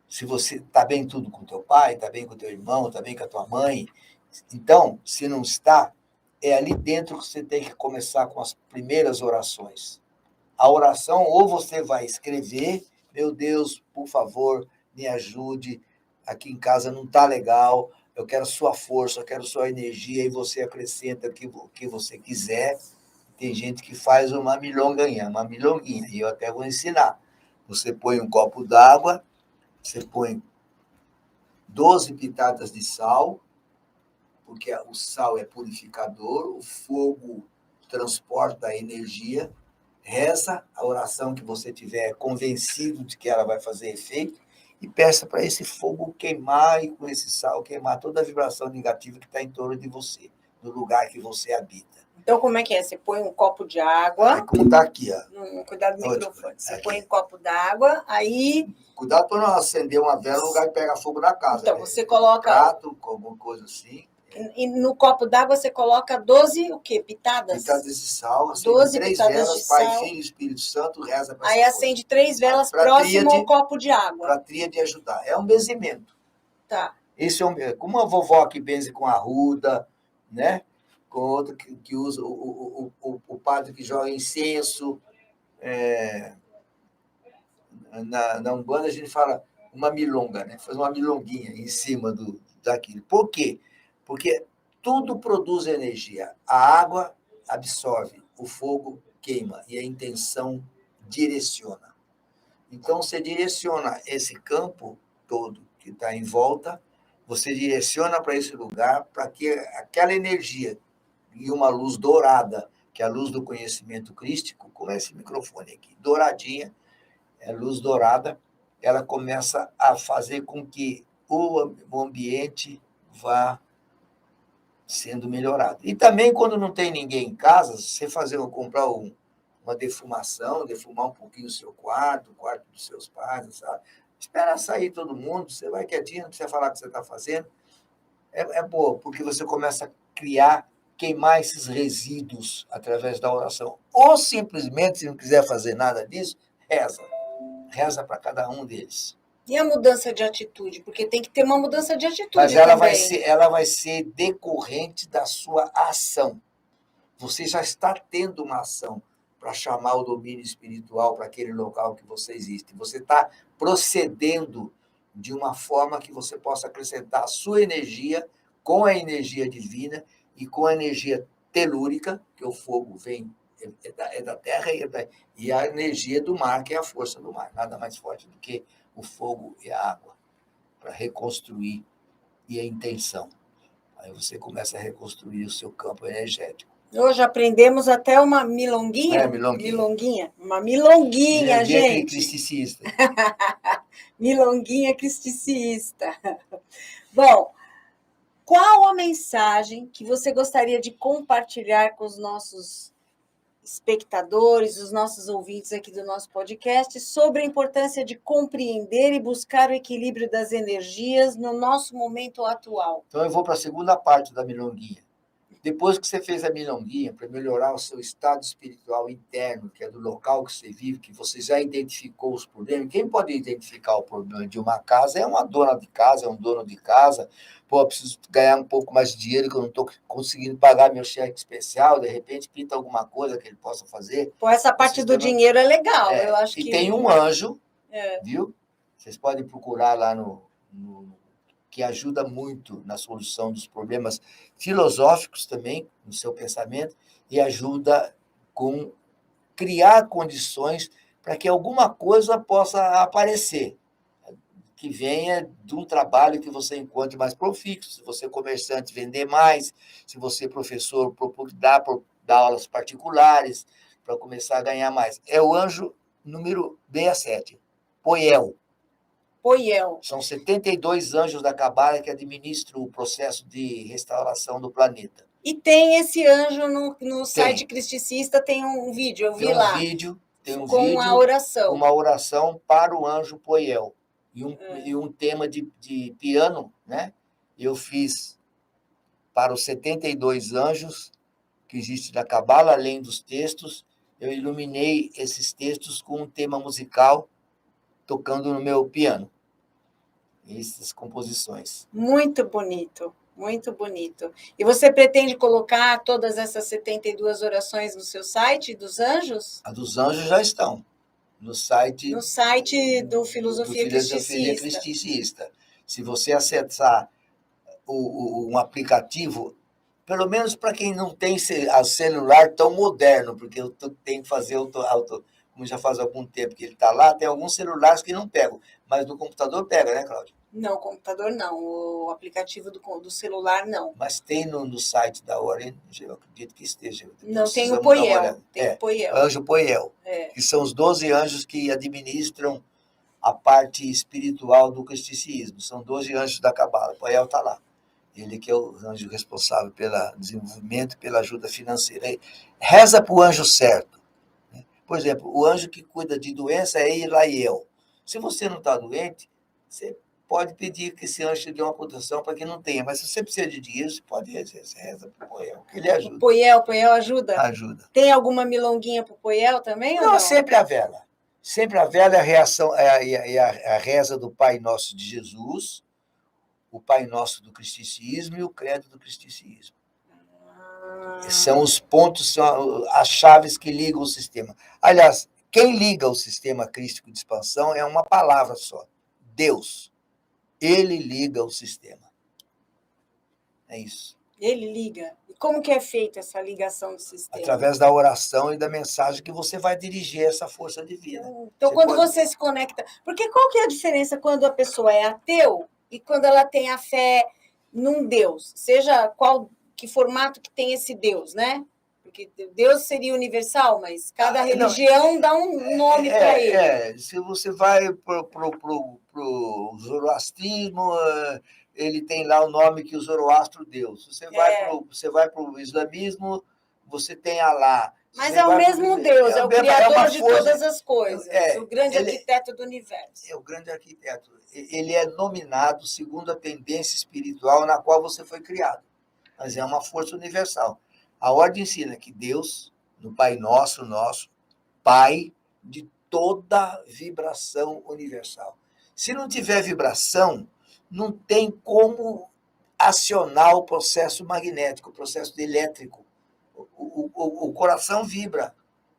Se você está bem tudo com teu pai, está bem com teu irmão, está bem com a tua mãe, então, se não está, é ali dentro que você tem que começar com as primeiras orações. A oração, ou você vai escrever, meu Deus, por favor, me ajude, aqui em casa não está legal, eu quero sua força, eu quero sua energia, e você acrescenta o que você quiser. Tem gente que faz uma milonguinha, e eu até vou ensinar. Você põe um copo d'água, você põe 12 pitadas de sal, porque o sal é purificador, o fogo transporta a energia, reza a oração que você tiver convencido de que ela vai fazer efeito, e peça para esse fogo queimar, e com esse sal queimar toda a vibração negativa que está em torno de você, no lugar que você habita. Então, como é que é? Você põe um copo de água... Como está aqui, ó. Cuidado do microfone. Você põe um copo d'água, aí... Cuidado para não acender uma vela no lugar que pega fogo na casa. Então, você coloca... Um prato, alguma coisa assim. E no copo d'água você coloca 12, o quê? Pitadas? Pitadas de sal, acende 12 3 pitadas velas, de Pai, sal. Filho e Espírito Santo, reza para Aí essa acende 3 velas Pra próximo tríade, ao copo de água. para a tríade ajudar. É um benzimento. Tá. Esse é como a vovó que benze com arruda, né? Com outro que usa o padre que joga incenso. Na Umbanda a gente fala uma milonga, né? Faz uma milonguinha em cima daquilo. Por quê? Porque tudo produz energia. A água absorve, o fogo queima e a intenção direciona. Então, você direciona esse campo todo que está em volta, você direciona para esse lugar para que aquela energia e uma luz dourada, que é a luz do conhecimento crístico, como é esse microfone aqui, douradinha, é luz dourada, ela começa a fazer com que o ambiente vá sendo melhorado. E também, quando não tem ninguém em casa, você comprar uma defumação, defumar um pouquinho o seu quarto, o quarto dos seus pais, sabe? Espera sair todo mundo, você vai quietinho, não precisa falar o que você está fazendo. É boa, porque você começa a criar, queimar esses resíduos através da oração. Ou simplesmente, se não quiser fazer nada disso, reza. Reza para cada um deles. E a mudança de atitude? Porque tem que ter uma mudança de atitude. Mas também. ela vai ser decorrente da sua ação. Você já está tendo uma ação para chamar o domínio espiritual para aquele local que você existe. Você está procedendo de uma forma que você possa acrescentar a sua energia com a energia divina e com a energia telúrica, que o fogo vem, é da terra e a energia do mar, que é a força do mar. Nada mais forte do que o fogo e a água, para reconstruir, e a intenção. Aí você começa a reconstruir o seu campo energético. Hoje aprendemos até uma milonguinha. Milonguinha. Uma milonguinha, gente. Cristicista. Milonguinha cristicista. Bom, qual a mensagem que você gostaria de compartilhar com os nossos espectadores, os nossos ouvintes aqui do nosso podcast, sobre a importância de compreender e buscar o equilíbrio das energias no nosso momento atual? Então, eu vou para a segunda parte da milonguinha. Depois que você fez a milonguinha, para melhorar o seu estado espiritual interno, que é do local que você vive, que você já identificou os problemas, quem pode identificar o problema de uma casa é uma dona de casa, é um dono de casa. Pô, eu preciso ganhar um pouco mais de dinheiro, que eu não estou conseguindo pagar meu cheque especial, de repente pinta alguma coisa que ele possa fazer. Pô, essa parte do dinheiro é legal, eu acho e que... tem um anjo, viu? Vocês podem procurar lá que ajuda muito na solução dos problemas filosóficos também, no seu pensamento, e ajuda com criar condições para que alguma coisa possa aparecer, que venha de um trabalho que você encontre mais profícuo, se você é comerciante, vender mais, se você é professor, dar aulas particulares, para começar a ganhar mais. É o anjo número 67, Poiel. São 72 anjos da Cabala que administram o processo de restauração do planeta. E tem esse anjo no site cristicista, tem um vídeo, eu vi lá. Tem um com vídeo, uma oração. Uma oração para o anjo Poiel. E um tema de piano, né? Eu fiz para os 72 anjos que existem na Cabala, além dos textos, eu iluminei esses textos com um tema musical tocando no meu piano. Essas composições. Muito bonito, muito bonito. E você pretende colocar todas essas 72 orações no seu site dos anjos? A dos anjos já estão no site do Filosofia Cristicista. Se você acessar um aplicativo, pelo menos para quem não tem celular tão moderno, porque eu tenho que fazer como já faz algum tempo que ele está lá, tem alguns celulares que não pegam, mas no computador pega, né, Cláudia? Não, computador não, o aplicativo do celular não. Mas tem no site da Orange, eu acredito que esteja. Não, tem o Poiel. Anjo Poiel, que são os 12 anjos que administram a parte espiritual do cristicismo. São 12 anjos da Cabala. O Poiel está lá. Ele que é o anjo responsável pelo desenvolvimento e pela ajuda financeira. Reza para o anjo certo. Por exemplo, o anjo que cuida de doença é Irael. Se você não está doente, você pode pedir que esse anjo te dê uma proteção para que não tenha. Mas se você precisa de dinheiro, você pode rezar, você reza para o Poiel, que ele ajuda. O Poiel ajuda? Ajuda. Tem alguma milonguinha para o Poiel também? Não, sempre a vela. Sempre a vela é a reação, a reza do Pai Nosso de Jesus, o Pai Nosso do cristicismo e o credo do cristicismo. São os pontos, são as chaves que ligam o sistema. Aliás, quem liga o sistema crístico de expansão é uma palavra só: Deus. Ele liga o sistema. É isso. Ele liga. E como que é feita essa ligação do sistema? Através da oração e da mensagem que você vai dirigir essa força divina. Então, quando você se conecta... Porque qual que é a diferença quando a pessoa é ateu e quando ela tem a fé num Deus? Seja qual que formato que tem esse Deus, né? Porque Deus seria universal, mas cada religião dá um nome para ele. Se você vai para o zoroastrismo, ele tem lá o nome que o Zoroastro deu. Se você vai para o islamismo, você tem Alá. Mas é o mesmo Deus, é o criador de todas as coisas, o grande arquiteto do universo. É o grande arquiteto. Ele é nominado segundo a tendência espiritual na qual você foi criado. Mas é uma força universal. A ordem ensina que Deus, no Pai Nosso, Pai de toda vibração universal. Se não tiver vibração, não tem como acionar o processo magnético, o processo elétrico. O coração vibra.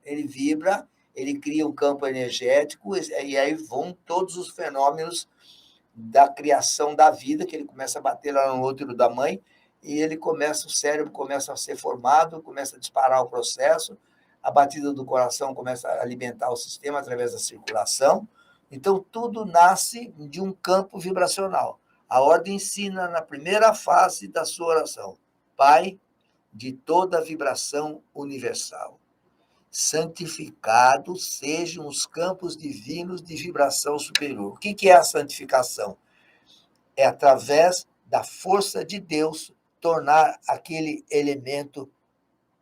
Ele vibra, ele cria um campo energético, e aí vão todos os fenômenos da criação da vida, que ele começa a bater lá no útero da mãe, e o cérebro começa a ser formado, começa a disparar o processo, a batida do coração começa a alimentar o sistema através da circulação. Então, tudo nasce de um campo vibracional. A ordem ensina na primeira fase da sua oração: Pai de toda vibração universal, santificados sejam os campos divinos de vibração superior. O que é a santificação? É através da força de Deus tornar aquele elemento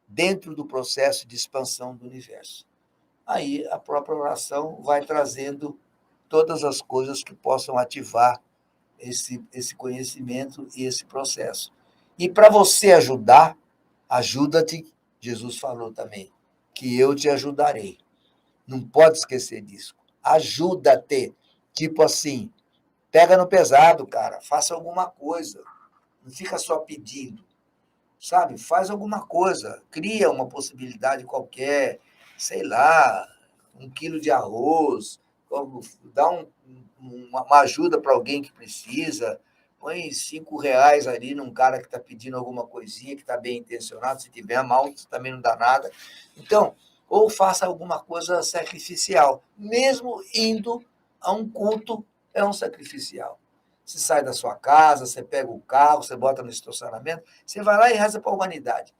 dentro do processo de expansão do universo. Aí a própria oração vai trazendo todas as coisas que possam ativar esse conhecimento e esse processo. E para você ajudar, ajuda-te, Jesus falou também, que eu te ajudarei. Não pode esquecer disso. Ajuda-te. Tipo assim, pega no pesado, cara. Faça alguma coisa. Não fica só pedindo. Sabe? Faz alguma coisa. Cria uma possibilidade qualquer. Sei lá, 1 quilo de arroz. Dá uma ajuda para alguém que precisa. Põe R$5 ali num cara que está pedindo alguma coisinha, que está bem intencionado. Se tiver mal, também não dá nada. Então, ou faça alguma coisa sacrificial. Mesmo indo a um culto, é um sacrificial. Você sai da sua casa, você pega o carro, você bota no estacionamento, você vai lá e reza para a humanidade.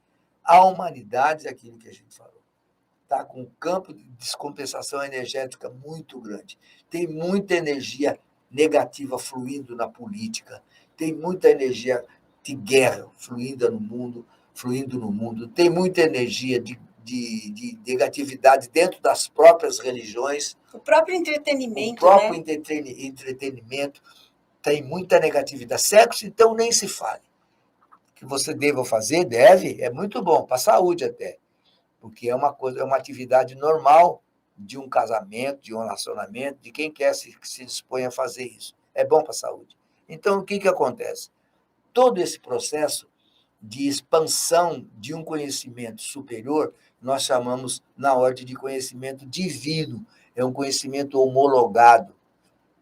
A humanidade é aquilo que a gente falou. Está com um campo de descompensação energética muito grande. Tem muita energia negativa fluindo na política, tem muita energia de guerra fluindo no mundo, tem muita energia de negatividade dentro das próprias religiões. O próprio entretenimento. Entretenimento tem muita negatividade. Sexo, então, nem se fale. O que você deva fazer, é muito bom, para a saúde até. Porque é uma atividade normal de um casamento, de um relacionamento, de quem quer se dispõe a fazer isso. É bom para a saúde. Então, o que acontece? Todo esse processo de expansão de um conhecimento superior, nós chamamos na ordem de conhecimento divino. É um conhecimento homologado,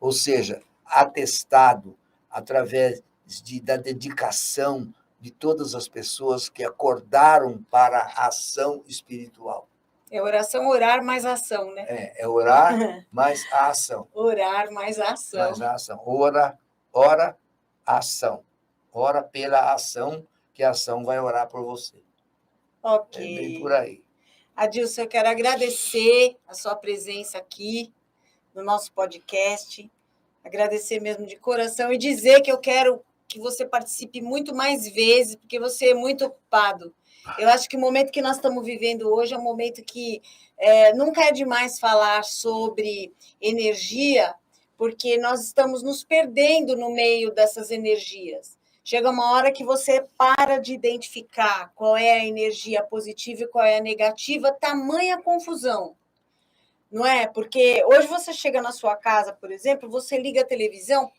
ou seja, atestado através da dedicação de todas as pessoas que acordaram para a ação espiritual. É oração, orar mais ação, né? É orar mais a ação. Orar mais a ação. Mais a ação. Ora, ação. Ora pela ação, que a ação vai orar por você. Ok. É bem por aí. Adilson, eu quero agradecer a sua presença aqui no nosso podcast, agradecer mesmo de coração e dizer que eu quero que você participe muito mais vezes, porque você é muito ocupado. Eu acho que o momento que nós estamos vivendo hoje é um momento que nunca é demais falar sobre energia, porque nós estamos nos perdendo no meio dessas energias. Chega uma hora que você para de identificar qual é a energia positiva e qual é a negativa, tamanha confusão. Não é? Porque hoje você chega na sua casa, por exemplo, você liga a televisão,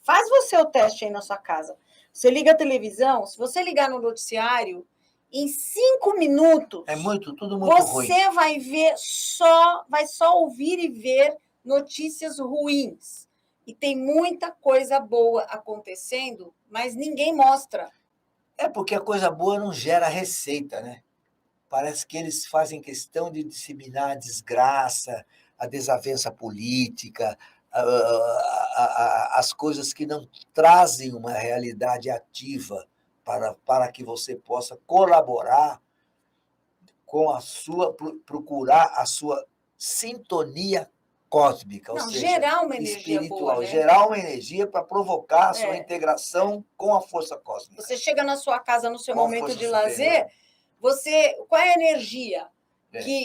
faz você o teste aí na sua casa. Você liga a televisão, se você ligar no noticiário, em 5 minutos, tudo muito ruim. Você vai só ouvir e ver notícias ruins. E tem muita coisa boa acontecendo, mas ninguém mostra. É porque a coisa boa não gera receita, né? Parece que eles fazem questão de disseminar a desgraça, a desavença política, as coisas que não trazem uma realidade ativa para que você possa colaborar com a sua, procurar a sua sintonia cósmica, Não, ou seja, gerar uma energia espiritual, boa, né? gerar uma energia para provocar a sua integração com a força cósmica. Você chega na sua casa no seu Com a momento força de superior. lazer, qual é a energia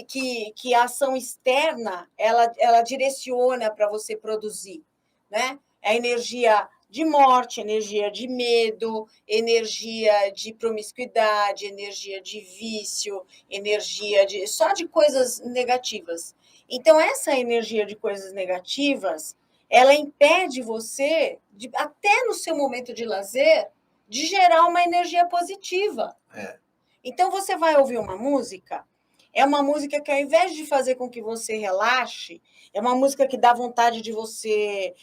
que a ação externa ela direciona para você produzir, né? É a energia de morte, energia de medo, energia de promiscuidade, energia de vício, energia só de coisas negativas. Então, essa energia de coisas negativas, ela impede você, até no seu momento de lazer, de gerar uma energia positiva. Então, você vai ouvir uma música, é uma música que, ao invés de fazer com que você relaxe, é uma música que dá vontade de você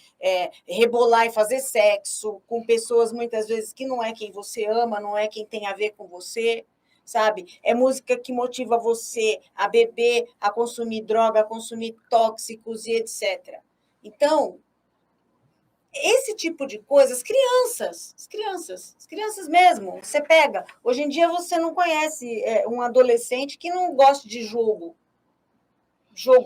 rebolar e fazer sexo com pessoas, muitas vezes, que não é quem você ama, não é quem tem a ver com você, sabe? É música que motiva você a beber, a consumir droga, a consumir tóxicos e etc. Então, esse tipo de coisa, as crianças mesmo, você pega. Hoje em dia você não conhece um adolescente que não gosta de jogo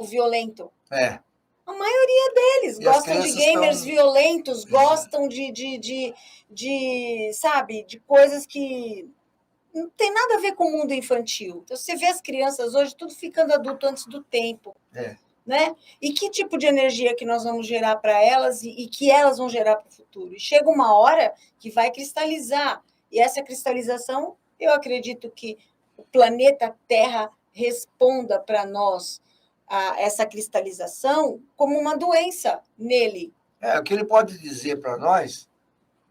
violento. A maioria deles gostam de gamers violentos, gostam sabe, de coisas que não tem nada a ver com o mundo infantil. Então, você vê as crianças hoje tudo ficando adulto antes do tempo. Né? E que tipo de energia que nós vamos gerar para elas e que elas vão gerar para o futuro. E chega uma hora que vai cristalizar. E essa cristalização, eu acredito que o planeta Terra responda para nós essa cristalização como uma doença nele. O que ele pode dizer para nós,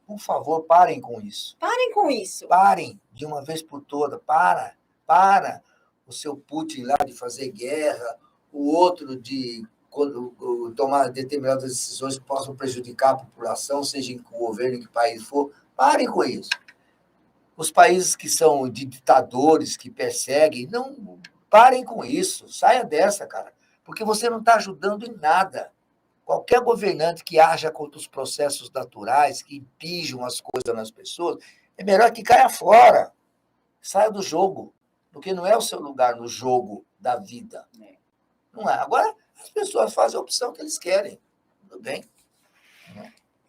por favor, parem com isso. Parem com isso. Parem de uma vez por todas. Para o seu Putin lá de fazer guerra, o outro de tomar determinadas decisões que possam prejudicar a população, seja em que governo, em que país for. Parem com isso. Os países que são de ditadores, que perseguem, não parem com isso. Saia dessa, cara. Porque você não está ajudando em nada. Qualquer governante que haja contra os processos naturais, que impinjam as coisas nas pessoas, é melhor que caia fora. Saia do jogo. Porque não é o seu lugar no jogo da vida. Não é. Agora, as pessoas fazem a opção que eles querem. Tudo bem.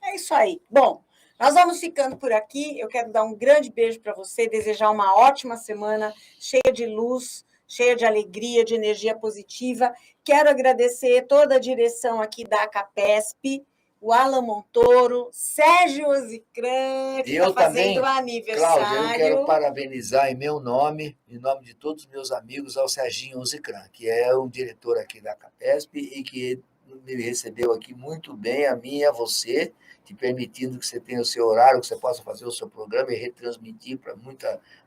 É isso aí. Bom, nós vamos ficando por aqui. Eu quero dar um grande beijo para você, desejar uma ótima semana, cheia de luz, cheia de alegria, de energia positiva. Quero agradecer toda a direção aqui da ACAPESP, o Alan Montoro, Sérgio Ozicran, que está fazendo aniversário. Cláudia, eu quero parabenizar em meu nome, em nome de todos os meus amigos, ao Serginho Ozicran, que é um diretor aqui da ACAPESP e que me recebeu aqui muito bem, a mim e a você, te permitindo que você tenha o seu horário, que você possa fazer o seu programa e retransmitir para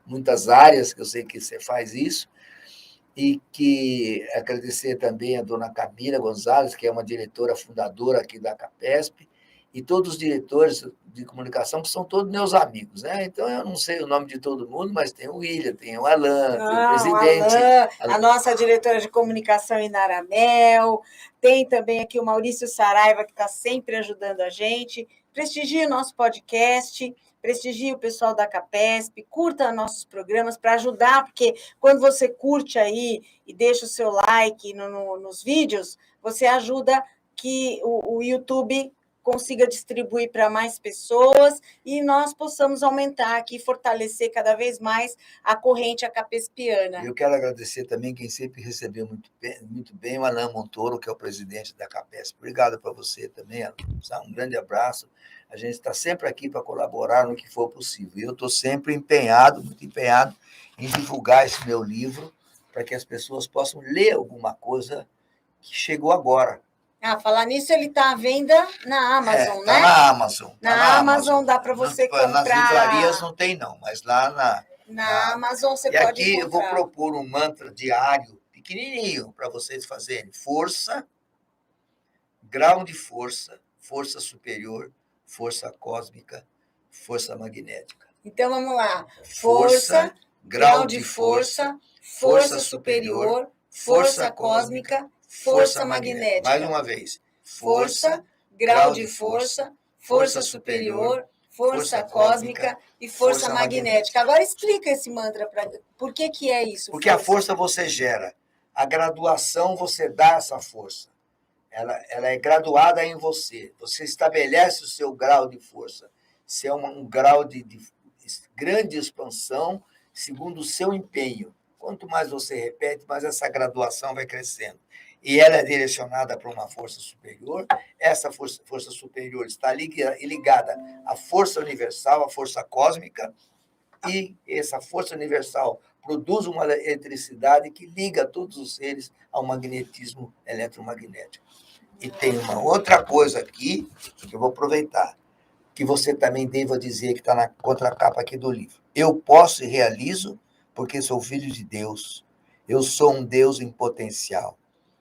muitas áreas, que eu sei que você faz isso. E que agradecer também a dona Camila Gonzalez, que é uma diretora fundadora aqui da CAPESP, e todos os diretores de comunicação, que são todos meus amigos, né? Então, eu não sei o nome de todo mundo, mas tem o William, tem o Alan, tem o presidente. A nossa diretora de comunicação, Inara Mel, tem também aqui o Maurício Saraiva, que está sempre ajudando a gente. Prestigie o nosso podcast, prestigie o pessoal da CAPESP, curta nossos programas para ajudar, porque quando você curte aí e deixa o seu like nos vídeos, você ajuda que o YouTube consiga distribuir para mais pessoas e nós possamos aumentar aqui, fortalecer cada vez mais a corrente acapespiana. Eu quero agradecer também quem sempre recebeu muito bem o Alain Montoro, que é o presidente da Capesp. Obrigado para você também, Alain. Um grande abraço. A gente está sempre aqui para colaborar no que for possível. E eu estou sempre muito empenhado em divulgar esse meu livro para que as pessoas possam ler alguma coisa que chegou agora. Falar nisso, ele está à venda na Amazon, né? Na Amazon. Na Amazon dá para você comprar. Nas livrarias não tem, não, mas lá na Amazon você pode encontrar. E aqui eu vou propor um mantra diário, pequenininho, para vocês fazerem. Força, grau de força, força superior, força cósmica, força magnética. Então, vamos lá. Força, grau de força, força superior, força cósmica, força magnética. Mais uma vez. Força, grau de força, força superior, força cósmica e força magnética. Agora explica esse mantra para por que é isso? Porque a força você gera. A graduação você dá essa força. Ela é graduada em você. Você estabelece o seu grau de força. Se é um grau de grande expansão, segundo o seu empenho. Quanto mais você repete, mais essa graduação vai crescendo. E ela é direcionada para uma força superior. Essa força superior está ligada à força universal, à força cósmica, e essa força universal produz uma eletricidade que liga todos os seres ao magnetismo eletromagnético. E tem uma outra coisa aqui, que eu vou aproveitar, que você também deva dizer, que está na contracapa aqui do livro. Eu posso e realizo porque sou filho de Deus. Eu sou um Deus em potencial.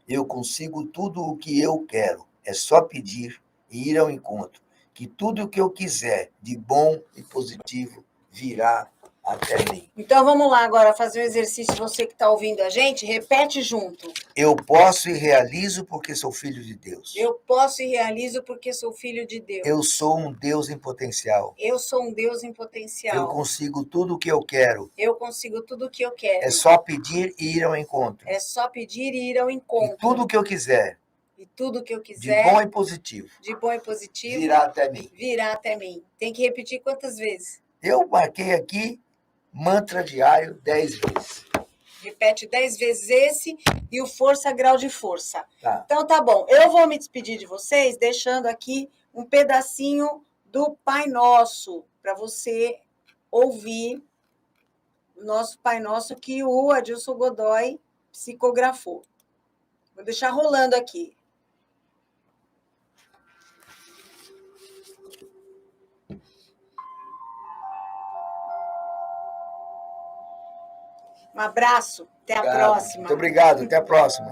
Eu consigo tudo o que eu quero. É só pedir e ir ao encontro. Que tudo o que eu quiser, de bom e positivo, virá até mim. Então, vamos lá agora fazer um exercício. Você que está ouvindo a gente, repete junto. Eu posso e realizo porque sou filho de Deus. Eu posso e realizo porque sou filho de Deus. Eu sou um Deus em potencial. Eu sou um Deus em potencial. Eu consigo tudo o que eu quero. Eu consigo tudo o que eu quero. É só pedir e ir ao encontro. É só pedir e ir ao encontro. E tudo o que eu quiser. E tudo o que eu quiser. De bom e positivo. De bom e positivo. Virá até mim. Virá até mim. Tem que repetir quantas vezes? Eu marquei aqui mantra diário 10 vezes. Repete 10 vezes esse e o força, grau de força. Tá. Então, tá bom. Eu vou me despedir de vocês deixando aqui um pedacinho do Pai Nosso para você ouvir o nosso Pai Nosso que o Adilson Godoy psicografou. Vou deixar rolando aqui. Um abraço, até a próxima. Muito obrigado, até a próxima.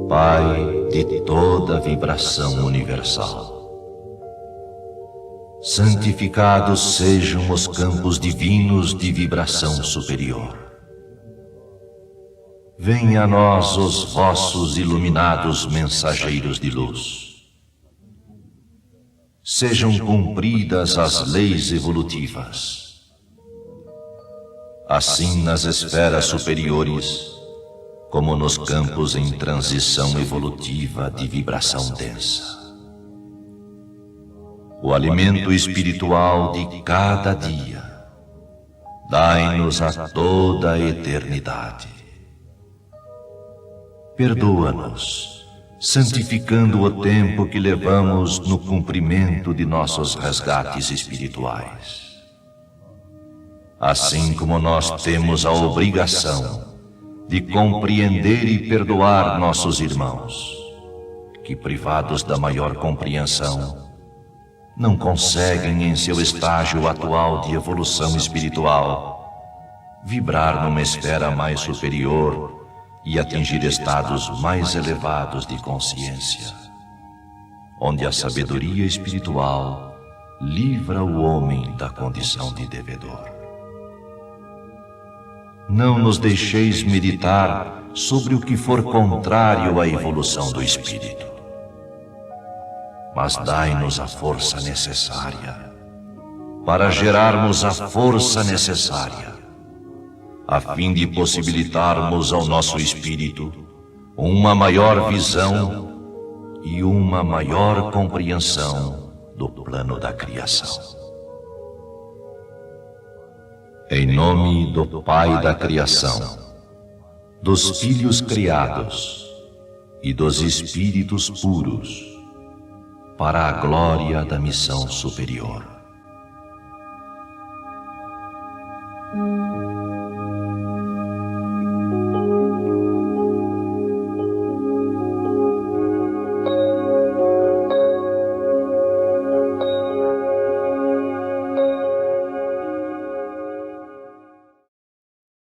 Pai de toda vibração universal, santificados sejam os campos divinos de vibração superior. Venha a nós os vossos iluminados mensageiros de luz. Sejam cumpridas as leis evolutivas. Assim nas esferas superiores, como nos campos em transição evolutiva de vibração densa. O alimento espiritual de cada dia, dai-nos a toda a eternidade. Perdoa-nos, santificando o tempo que levamos no cumprimento de nossos resgates espirituais. Assim como nós temos a obrigação de compreender e perdoar nossos irmãos, que privados da maior compreensão, não conseguem em seu estágio atual de evolução espiritual vibrar numa esfera mais superior e atingir estados mais elevados de consciência, onde a sabedoria espiritual livra o homem da condição de devedor. Não nos deixeis meditar sobre o que for contrário à evolução do espírito. Mas dai-nos a força necessária para gerarmos a força necessária, a fim de possibilitarmos ao nosso espírito uma maior visão e uma maior compreensão do plano da criação. Em nome do Pai da criação, dos filhos criados e dos espíritos puros, para a glória da missão superior.